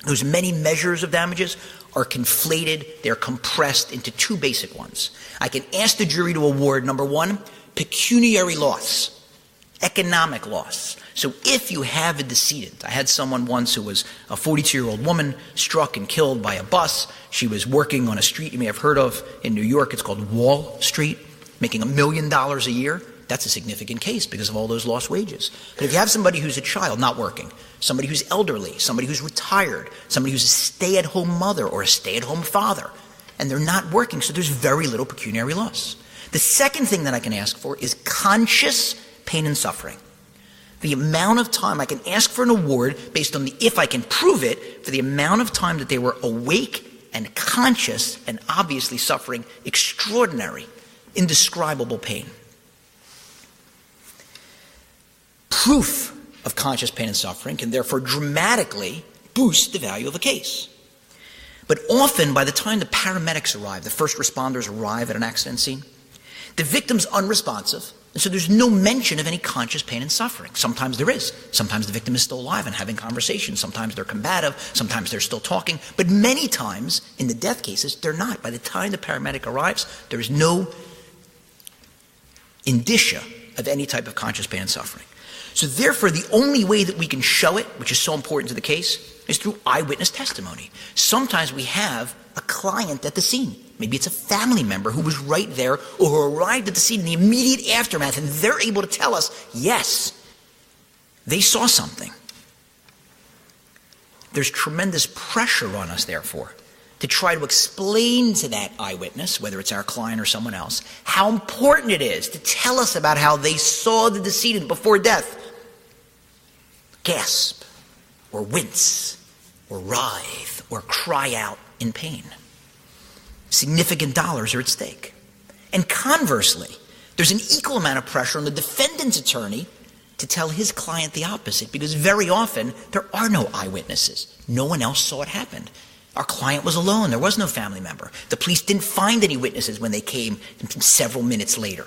those many measures of damages are conflated. They're compressed into two basic ones. I can ask the jury to award, number one, pecuniary loss. Economic loss. So if you have a decedent, I had someone once who was a 42-year-old woman struck and killed by a bus. She was working on a street you may have heard of in New York. It's called Wall Street, making $1 million a year. That's a significant case because of all those lost wages. But if you have somebody who's a child not working, somebody who's elderly, somebody who's retired, somebody who's a stay-at-home mother or a stay-at-home father, and they're not working, so there's very little pecuniary loss. The second thing that I can ask for is conscious pain and suffering. The amount of time I can ask for an award based on if I can prove it, for the amount of time that they were awake and conscious and obviously suffering extraordinary, indescribable pain. Proof of conscious pain and suffering can therefore dramatically boost the value of a case. But often, by the time the paramedics arrive, the first responders arrive at an accident scene, the victim's unresponsive, and so there's no mention of any conscious pain and suffering. Sometimes there is. Sometimes the victim is still alive and having conversations. Sometimes they're combative. Sometimes they're still talking. But many times, in the death cases, they're not. By the time the paramedic arrives, there is no indicia of any type of conscious pain and suffering. So therefore, the only way that we can show it, which is so important to the case, is through eyewitness testimony. Sometimes we have a client at the scene. Maybe it's a family member who was right there or who arrived at the scene in the immediate aftermath, and they're able to tell us, yes, they saw something. There's tremendous pressure on us, therefore, to try to explain to that eyewitness, whether it's our client or someone else, how important it is to tell us about how they saw the decedent before death gasp, or wince, or writhe, or cry out in pain. Significant dollars are at stake. And conversely, there's an equal amount of pressure on the defendant's attorney to tell his client the opposite, because very often there are no eyewitnesses. No one else saw it happen. Our client was alone. There was no family member. The police didn't find any witnesses when they came several minutes later.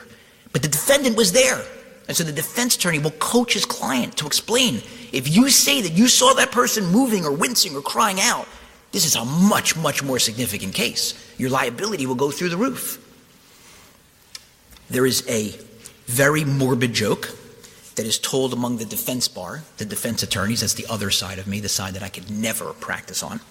But the defendant was there. And so the defense attorney will coach his client to explain, if you say that you saw that person moving or wincing or crying out, this is a much, much more significant case. Your liability will go through the roof. There is a very morbid joke that is told among the defense bar, the defense attorneys. That's the other side of me, the side that I could never practice on.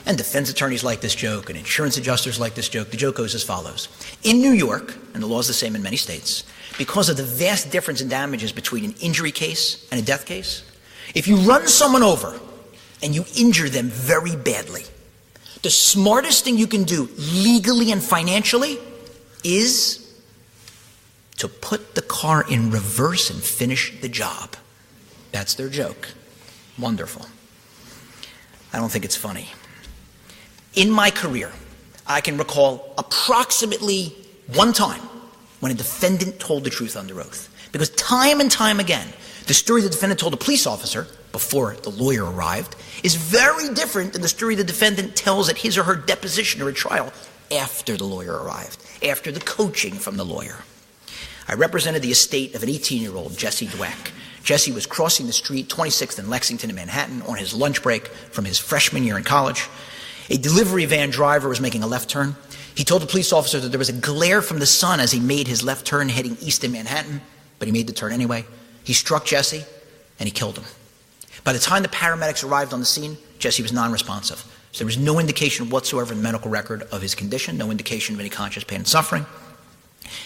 And defense attorneys like this joke, and insurance adjusters like this joke. The joke goes as follows. In New York, and the law is the same in many states, because of the vast difference in damages between an injury case and a death case, if you run someone over and you injure them very badly, the smartest thing you can do legally and financially is to put the car in reverse and finish the job. That's their joke. Wonderful. I don't think it's funny. In my career, I can recall approximately one time when a defendant told the truth under oath. Because time and time again, the story the defendant told a police officer before the lawyer arrived is very different than the story the defendant tells at his or her deposition or a trial after the lawyer arrived, after the coaching from the lawyer. I represented the estate of an 18-year-old, Jesse Dweck. Jesse was crossing the street, 26th and Lexington in Manhattan, on his lunch break from his freshman year in college. A delivery van driver was making a left turn. He told the police officer that there was a glare from the sun as he made his left turn heading east in Manhattan, but he made the turn anyway. He struck Jesse, and he killed him. By the time the paramedics arrived on the scene, Jesse was non-responsive. So there was no indication whatsoever in the medical record of his condition, no indication of any conscious pain and suffering.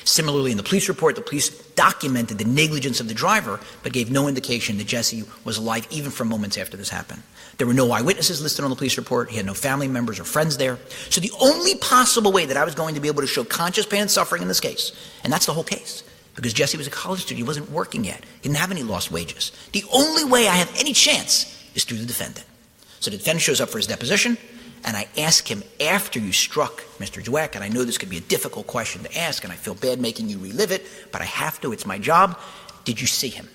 Similarly, in the police report, the police documented the negligence of the driver, but gave no indication that Jesse was alive even for moments after this happened. There were no eyewitnesses listed on the police report. He had no family members or friends there. So the only possible way that I was going to be able to show conscious pain and suffering in this case, and that's the whole case, because Jesse was a college student, he wasn't working yet, he didn't have any lost wages. The only way I have any chance is through the defendant. So the defendant shows up for his deposition, and I ask him, after you struck Mr. Dweck, and I know this could be a difficult question to ask, and I feel bad making you relive it, but I have to, it's my job, did you see him?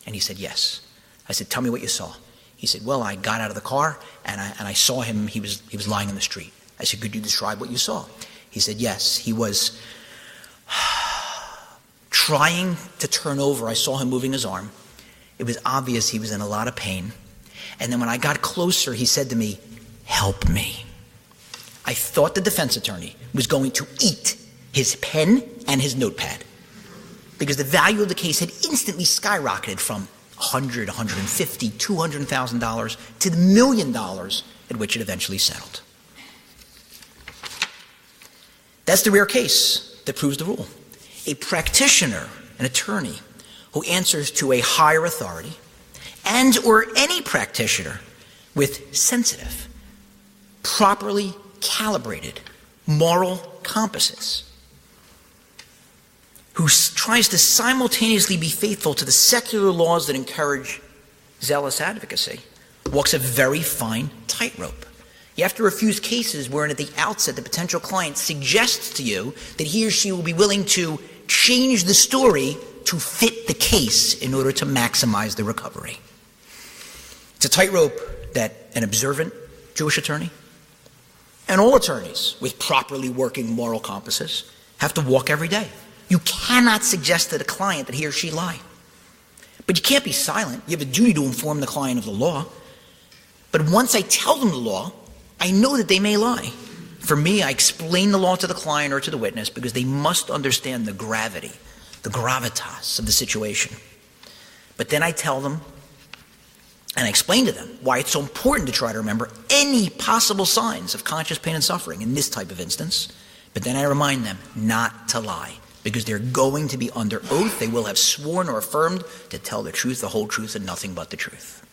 And he said, yes. I said, tell me what you saw. He said, well, I got out of the car, and I saw him, he was lying in the street. I said, could you describe what you saw? He said, yes, he was trying to turn over. I saw him moving his arm. It was obvious he was in a lot of pain. And then when I got closer, he said to me, help me. I thought the defense attorney was going to eat his pen and his notepad, because the value of the case had instantly skyrocketed from $100,000, $150,000, $200,000 to the $1 million at which it eventually settled. That's the rare case that proves the rule. A practitioner, an attorney, who answers to a higher authority, and or any practitioner with sensitive, properly calibrated moral compasses, who tries to simultaneously be faithful to the secular laws that encourage zealous advocacy, walks a very fine tightrope. You have to refuse cases wherein at the outset the potential client suggests to you that he or she will be willing to change the story to fit the case in order to maximize the recovery. It's a tightrope that an observant Jewish attorney and all attorneys with properly working moral compasses have to walk every day. You cannot suggest to the client that he or she lie. But you can't be silent. You have a duty to inform the client of the law. But once I tell them the law, I know that they may lie. For me, I explain the law to the client or to the witness because they must understand the gravity, the gravitas of the situation. But then I tell them and I explain to them why it's so important to try to remember any possible signs of conscious pain and suffering in this type of instance. But then I remind them not to lie, because they're going to be under oath. They will have sworn or affirmed to tell the truth, the whole truth, and nothing but the truth.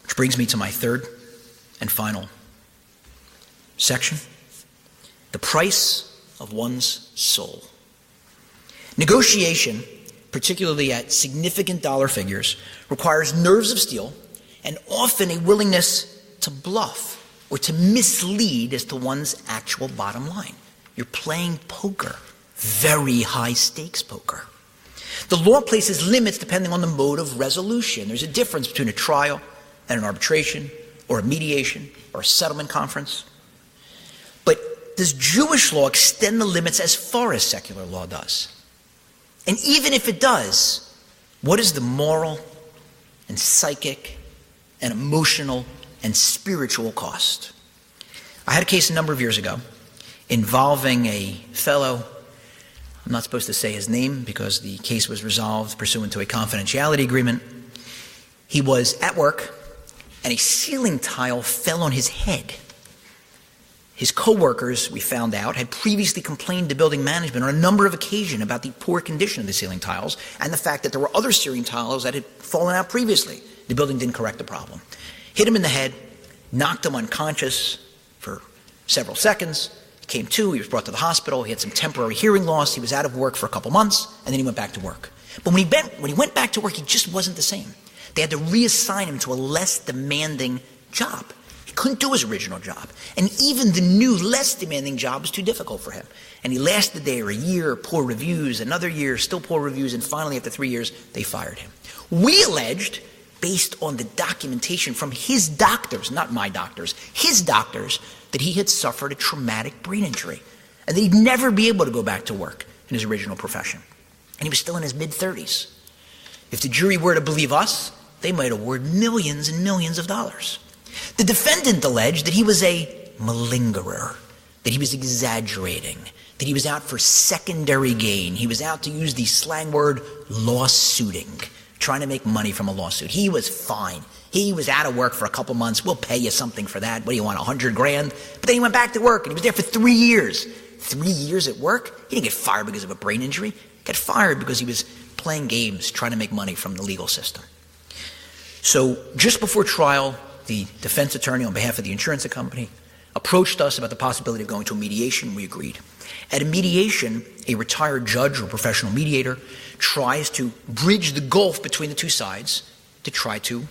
Which brings me to my third and final section, the price of one's soul. Negotiation, particularly at significant dollar figures, requires nerves of steel and often a willingness to bluff or to mislead as to one's actual bottom line. You're playing poker, very high stakes poker. The law places limits depending on the mode of resolution. There's a difference between a trial and an arbitration or a mediation or a settlement conference. But does Jewish law extend the limits as far as secular law does? And even if it does, what is the moral and psychic and emotional and spiritual cost? I had a case a number of years ago involving a fellow, I'm not supposed to say his name because the case was resolved pursuant to a confidentiality agreement. He was at work and a ceiling tile fell on his head. His co-workers, we found out, had previously complained to building management on a number of occasions about the poor condition of the ceiling tiles and the fact that there were other ceiling tiles that had fallen out previously. The building didn't correct the problem. Hit him in the head, knocked him unconscious for several seconds. He came to, he was brought to the hospital, he had some temporary hearing loss, he was out of work for a couple months, and then he went back to work. But when he went back to work, he just wasn't the same. They had to reassign him to a less demanding job. He couldn't do his original job. And even the new, less demanding job was too difficult for him. And he lasted there a year, poor reviews, another year, still poor reviews, and finally after 3 years, they fired him. We alleged, based on the documentation from his doctors, not my doctors, his doctors, that he had suffered a traumatic brain injury and that he'd never be able to go back to work in his original profession. And he was still in his mid-30s. If the jury were to believe us, they might award millions and millions of dollars. The defendant alleged that he was a malingerer, that he was exaggerating, that he was out for secondary gain. He was out, to use the slang word, lawsuiting, trying to make money from a lawsuit. He was fine. He was out of work for a couple months. We'll pay you something for that. What do you want, $100,000? But then he went back to work, and he was there for 3 years. 3 years at work? He didn't get fired because of a brain injury. He got fired because he was playing games, trying to make money from the legal system. So just before trial, the defense attorney on behalf of the insurance company approached us about the possibility of going to a mediation. We agreed. At a mediation, a retired judge or professional mediator tries to bridge the gulf between the two sides to try to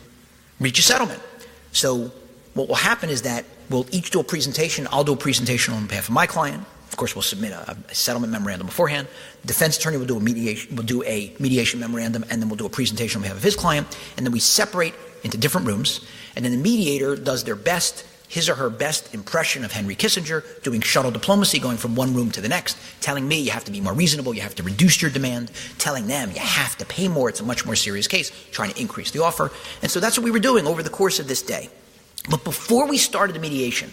reach a settlement. So what will happen is that we'll each do a presentation. I'll do a presentation on behalf of my client. Of course, we'll submit a settlement memorandum beforehand. The defense attorney will do a mediation memorandum, and then we'll do a presentation on behalf of his client, and then we separate into different rooms, and then the mediator does their best, his or her best impression of Henry Kissinger, doing shuttle diplomacy, going from one room to the next, telling me you have to be more reasonable, you have to reduce your demand, telling them you have to pay more, it's a much more serious case, trying to increase the offer. And so that's what we were doing over the course of this day. But before we started the mediation,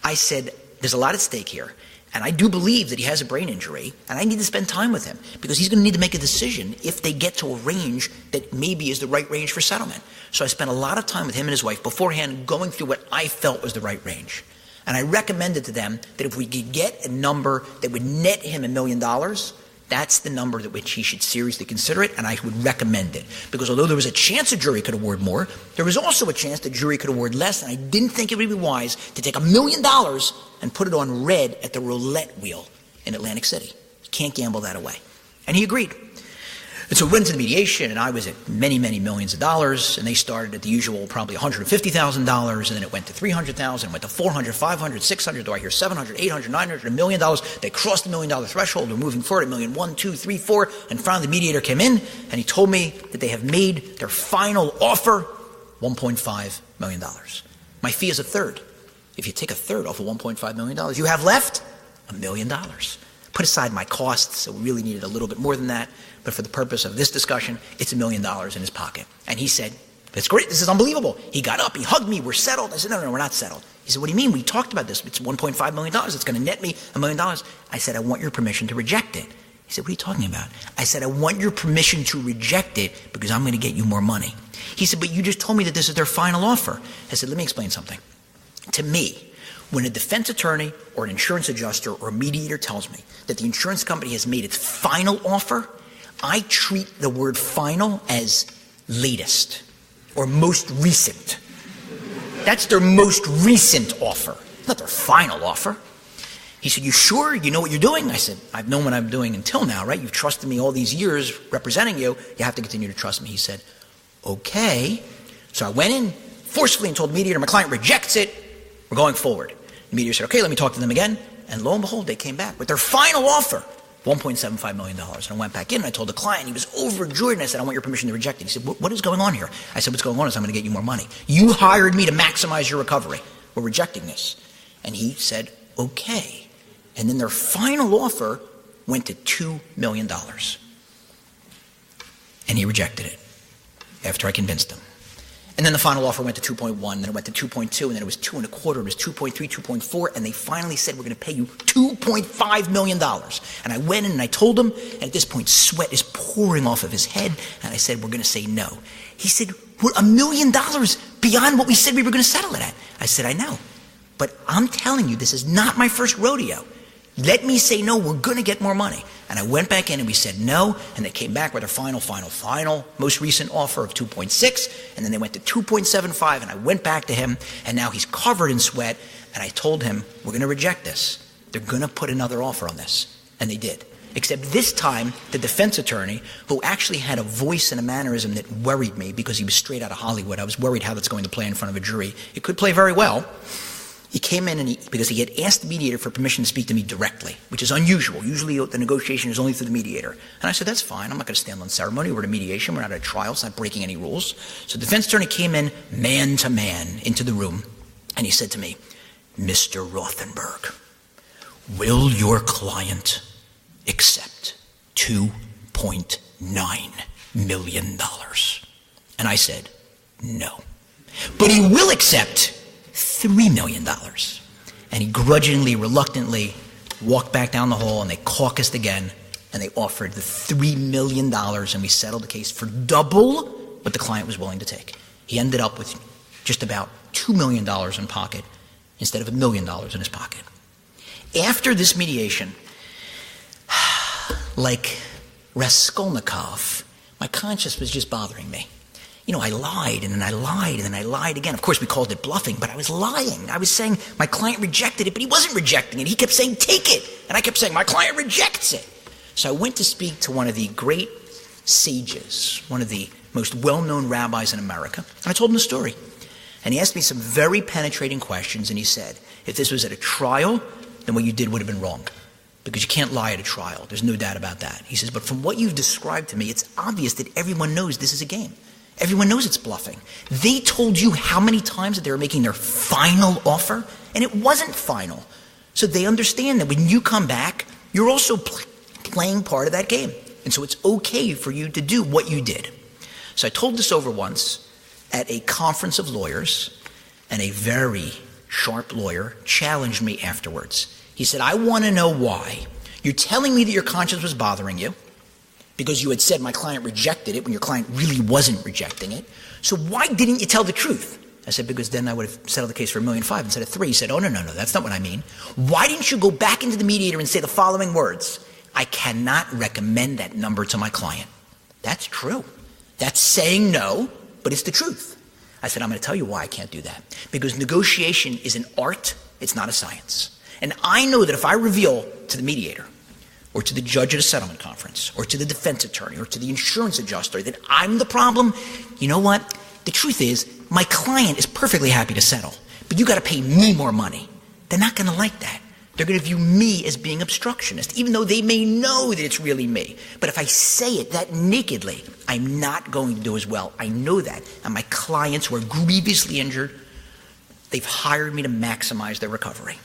I said, there's a lot at stake here. And I do believe that he has a brain injury, and I need to spend time with him because he's going to need to make a decision if they get to a range that maybe is the right range for settlement. So I spent a lot of time with him and his wife beforehand going through what I felt was the right range. And I recommended to them that if we could get a number that would net him $1 million, that's the number at which he should seriously consider it, and I would recommend it. Because although there was a chance a jury could award more, there was also a chance the jury could award less, and I didn't think it would be wise to take $1 million and put it on red at the roulette wheel in Atlantic City. You can't gamble that away. And he agreed. And so we went into the mediation, and I was at many, many millions of dollars, and they started at the usual probably $150,000, and then it went to $300,000, went to $400,000, $500,000, $600,000, do I hear $700,000, $800,000, $900,000, $1 million? They crossed the $1 million threshold. We're moving forward, $1 million, 1, 2, 3, 4, and finally the mediator came in, and he told me that they have made their final offer, $1.5 million. My fee is a third. If you take a third off of $1.5 million, you have left $1 million. Put aside my costs, so we really needed a little bit more than that. But for the purpose of this discussion, it's $1 million in his pocket. And he said, that's great, this is unbelievable. He got up, he hugged me, we're settled. I said, no, we're not settled. He said, what do you mean? We talked about this. It's $1.5 million. It's going to net me $1 million. I said, I want your permission to reject it. He said, what are you talking about? I said, I want your permission to reject it because I'm going to get you more money. He said, but you just told me that this is their final offer. I said, let me explain something. To me, when a defense attorney or an insurance adjuster or a mediator tells me that the insurance company has made its final offer, I treat the word final as latest or most recent. that's their most recent offer, not their final offer. He said, you sure you know what you're doing? I said, I've known what I'm doing until now, right? You've trusted me all these years representing you. You have to continue to trust me. He said, okay. So I went in forcefully and told the mediator, my client rejects it. We're going forward. The mediator said, okay, let me talk to them again. And lo and behold, they came back with their final offer, $1.75 million. And I went back in and I told the client, he was overjoyed, and I said, I want your permission to reject it. He said, what is going on here? I said, what's going on is I'm going to get you more money. You hired me to maximize your recovery. We're rejecting this. And he said, okay. And then their final offer went to $2 million. And he rejected it after I convinced him. And then the final offer went to 2.1, then it went to 2.2, and then it was 2.25, it was 2.3, 2.4, and they finally said, we're going to pay you $2.5 million. And I went in and I told him, and at this point sweat is pouring off of his head, and I said, we're going to say no. He said, we're $1 million beyond what we said we were going to settle it at. I said, I know, but I'm telling you, this is not my first rodeo. Let me say no, we're going to get more money. And I went back in and we said no, and they came back with their final, most recent offer of 2.6, and then they went to 2.75, and I went back to him, and now he's covered in sweat, and I told him, we're going to reject this. They're going to put another offer on this. And they did. Except this time, the defense attorney, who actually had a voice and a mannerism that worried me because he was straight out of Hollywood, I was worried how that's going to play in front of a jury. It could play very well. He came in and because he had asked the mediator for permission to speak to me directly, which is unusual. Usually the negotiation is only through the mediator. And I said, that's fine. I'm not going to stand on ceremony. We're at a mediation. We're not at a trial. It's not breaking any rules. So the defense attorney came in man to man into the room, and he said to me, Mr. Rothenberg, will your client accept $2.9 million? And I said, no. But he will accept $3 million. And he grudgingly, reluctantly walked back down the hall, and they caucused again, and they offered the $3 million, and we settled the case for double what the client was willing to take. He ended up with just about $2 million in pocket instead of $1 million in his pocket. After this mediation, like Raskolnikov, my conscience was just bothering me. You know, I lied, and then I lied, and then I lied again. Of course, we called it bluffing, but I was lying. I was saying my client rejected it, but he wasn't rejecting it. He kept saying, take it. And I kept saying, my client rejects it. So I went to speak to one of the great sages, one of the most well-known rabbis in America, and I told him the story. And he asked me some very penetrating questions, and he said, if this was at a trial, then what you did would have been wrong, because you can't lie at a trial. There's no doubt about that. He says, but from what you've described to me, it's obvious that everyone knows this is a game. Everyone knows it's bluffing. They told you how many times that they were making their final offer, and it wasn't final. So they understand that when you come back, you're also playing part of that game. And so it's okay for you to do what you did. So I told this over once at a conference of lawyers, and a very sharp lawyer challenged me afterwards. He said, I want to know why. You're telling me that your conscience was bothering you, because you had said my client rejected it when your client really wasn't rejecting it. So why didn't you tell the truth? I said, because then I would have settled the case for $1.5 million instead of $3 million. He said, oh, no, that's not what I mean. Why didn't you go back into the mediator and say the following words? I cannot recommend that number to my client. That's true. That's saying no, but it's the truth. I said, I'm going to tell you why I can't do that. Because negotiation is an art, it's not a science. And I know that if I reveal to the mediator, or to the judge at a settlement conference, or to the defense attorney, or to the insurance adjuster, that I'm the problem, you know what? The truth is, my client is perfectly happy to settle, but you got to pay me more money. They're not going to like that. They're going to view me as being obstructionist, even though they may know that it's really me. But if I say it that nakedly, I'm not going to do as well. I know that. And my clients who are grievously injured, they've hired me to maximize their recovery.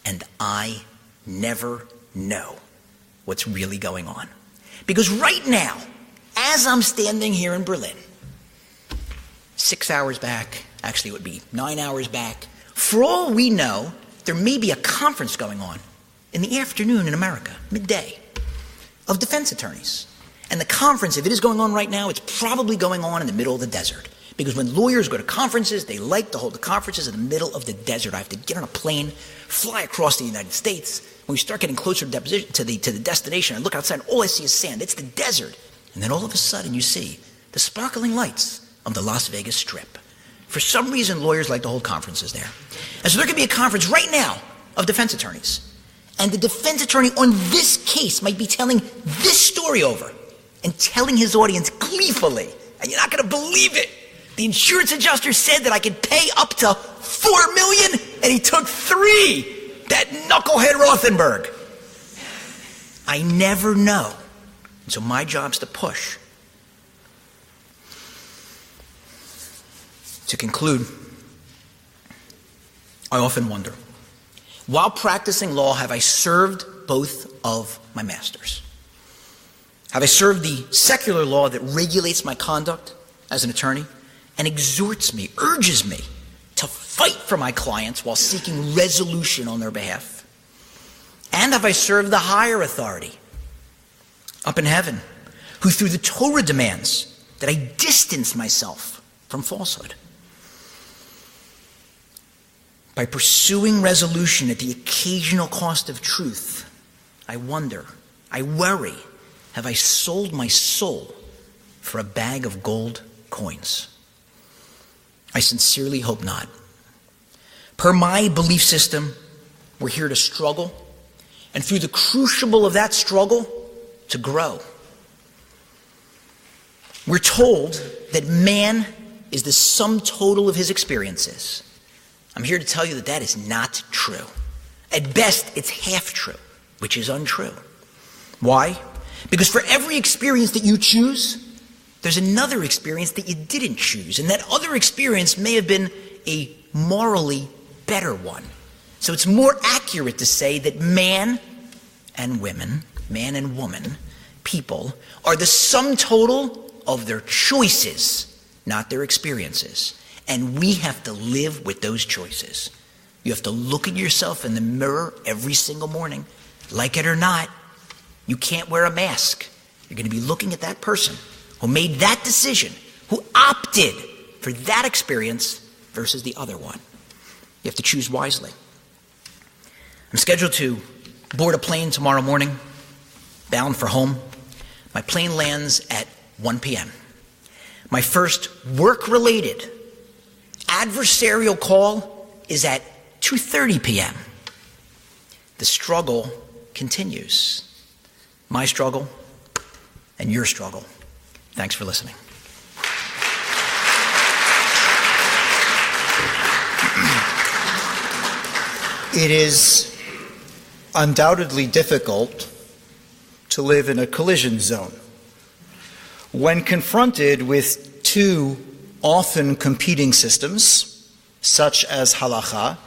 And I never know what's really going on. Because right now, as I'm standing here in Berlin, 6 hours back, actually it would be 9 hours back, for all we know, there may be a conference going on in the afternoon in America, midday, of defense attorneys. And the conference, if it is going on right now, it's probably going on in the middle of the desert. Because when lawyers go to conferences, they like to hold the conferences in the middle of the desert. I have to get on a plane, fly across the United States. When we start getting closer to the destination, I look outside, and all I see is sand. It's the desert. And then all of a sudden, you see the sparkling lights of the Las Vegas Strip. For some reason, lawyers like to hold conferences there. And so there could be a conference right now of defense attorneys. And the defense attorney on this case might be telling this story over and telling his audience gleefully, and you're not going to believe it, the insurance adjuster said that I could pay up to $4 million, and he took $3 million. That knucklehead Rothenberg. I never know. And so my job's to push. To conclude, I often wonder, while practicing law, have I served both of my masters? Have I served the secular law that regulates my conduct as an attorney and exhorts me, urges me to fight for my clients while seeking resolution on their behalf? And have I served the higher authority up in heaven, who through the Torah demands that I distance myself from falsehood? By pursuing resolution at the occasional cost of truth, I wonder, I worry, have I sold my soul for a bag of gold coins? I sincerely hope not. Per my belief system, we're here to struggle, and through the crucible of that struggle, to grow. We're told that man is the sum total of his experiences. I'm here to tell you that that is not true. At best, it's half true, which is untrue. Why? Because for every experience that you choose, there's another experience that you didn't choose, and that other experience may have been a morally better one. So it's more accurate to say that man and women, man and woman, people, are the sum total of their choices, not their experiences. And we have to live with those choices. You have to look at yourself in the mirror every single morning. Like it or not, you can't wear a mask. You're going to be looking at that person who made that decision, who opted for that experience versus the other one. You have to choose wisely. I'm scheduled to board a plane tomorrow morning, bound for home. My plane lands at 1 p.m. My first work-related adversarial call is at 2:30 p.m. The struggle continues. My struggle and your struggle. Thanks for listening. It is undoubtedly difficult to live in a collision zone. When confronted with two often competing systems, such as Halacha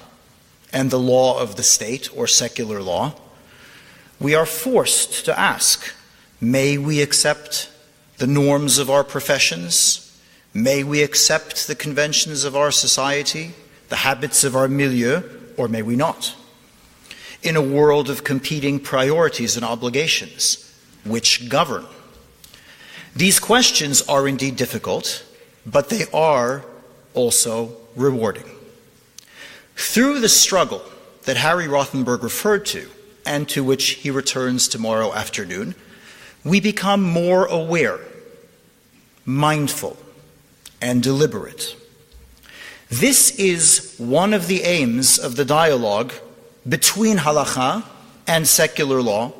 and the law of the state or secular law, we are forced to ask, may we accept the norms of our professions? May we accept the conventions of our society, the habits of our milieu, or may we not? In a world of competing priorities and obligations, which govern? These questions are indeed difficult, but they are also rewarding. Through the struggle that Harry Rothenberg referred to, and to which he returns tomorrow afternoon, we become more aware, mindful, and deliberate. This is one of the aims of the dialogue between Halacha and secular law,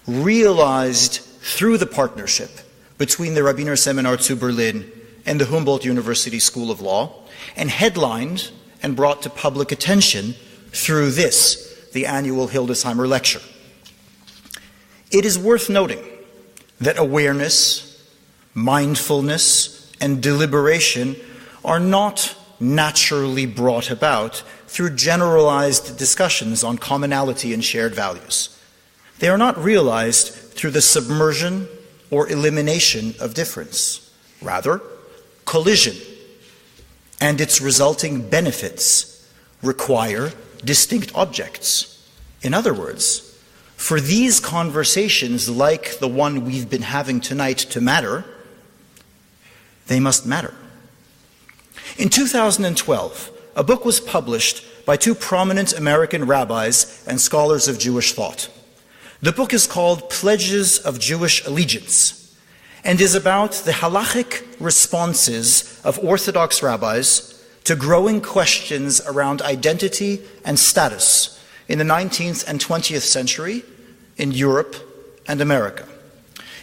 realized through the partnership between the Rabbinerseminar to Berlin and the Humboldt University School of Law, and headlined and brought to public attention through this, the annual Hildesheimer Lecture. It is worth noting that awareness, mindfulness, and deliberation are not naturally brought about through generalized discussions on commonality and shared values. They are not realized through the submersion or elimination of difference. Rather, collision and its resulting benefits require distinct objects. In other words, for these conversations like the one we've been having tonight to matter, they must matter. In 2012, a book was published by two prominent American rabbis and scholars of Jewish thought. The book is called Pledges of Jewish Allegiance and is about the halachic responses of Orthodox rabbis to growing questions around identity and status in the 19th and 20th century in Europe and America.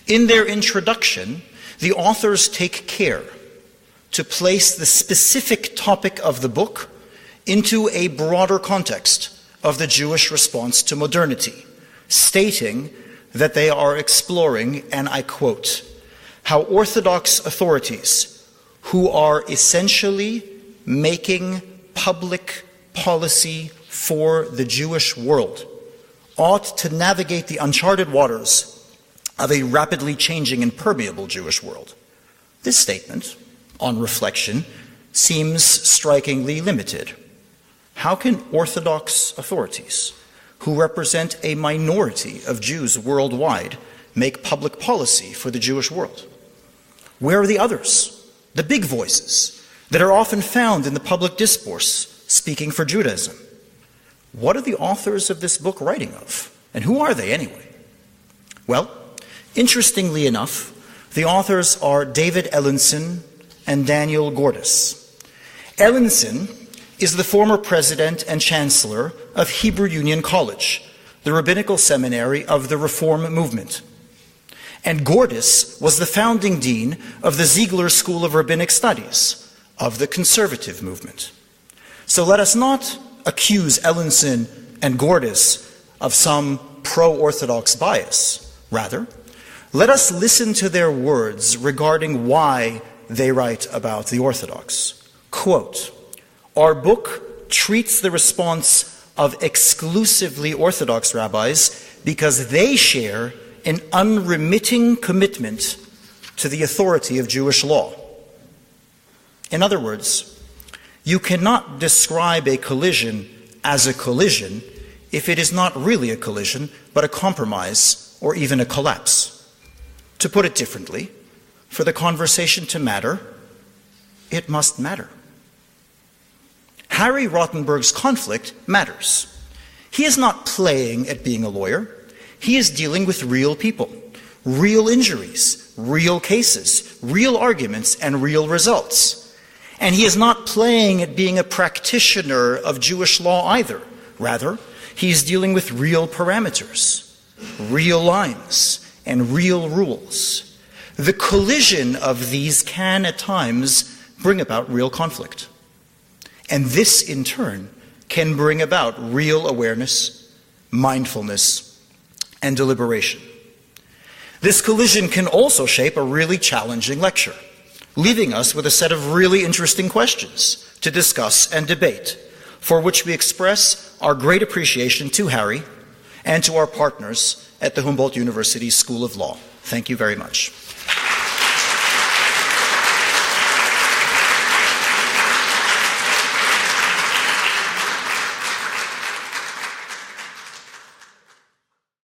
In their introduction, the authors take care to place the specific topic of the book into a broader context of the Jewish response to modernity, stating that they are exploring, and I quote, how Orthodox authorities, who are essentially making public policy for the Jewish world, ought to navigate the uncharted waters of a rapidly changing and permeable Jewish world. This statement, on reflection, seems strikingly limited. How can Orthodox authorities, who represent a minority of Jews worldwide, make public policy for the Jewish world? Where are the others, the big voices, that are often found in the public discourse speaking for Judaism? What are the authors of this book writing of? And who are they anyway? Well, interestingly enough, the authors are David Ellenson and Daniel Gordis. Ellenson is the former president and chancellor of Hebrew Union College, the rabbinical seminary of the Reform movement. And Gordis was the founding dean of the Ziegler School of Rabbinic Studies of the conservative movement. So let us not accuse Ellenson and Gordis of some pro-Orthodox bias. Rather, let us listen to their words regarding why they write about the Orthodox. Quote, our book treats the response of exclusively Orthodox rabbis because they share an unremitting commitment to the authority of Jewish law. In other words, you cannot describe a collision as a collision if it is not really a collision, but a compromise or even a collapse. To put it differently, for the conversation to matter, it must matter. Harry Rothenberg's conflict matters. He is not playing at being a lawyer. He is dealing with real people, real injuries, real cases, real arguments, and real results. And he is not playing at being a practitioner of Jewish law either. Rather, he is dealing with real parameters, real lines, and real rules. The collision of these can, at times, bring about real conflict. And this, in turn, can bring about real awareness, mindfulness, and deliberation. This collision can also shape a really challenging lecture, leaving us with a set of really interesting questions to discuss and debate, for which we express our great appreciation to Harry and to our partners at the Humboldt University School of Law. Thank you very much.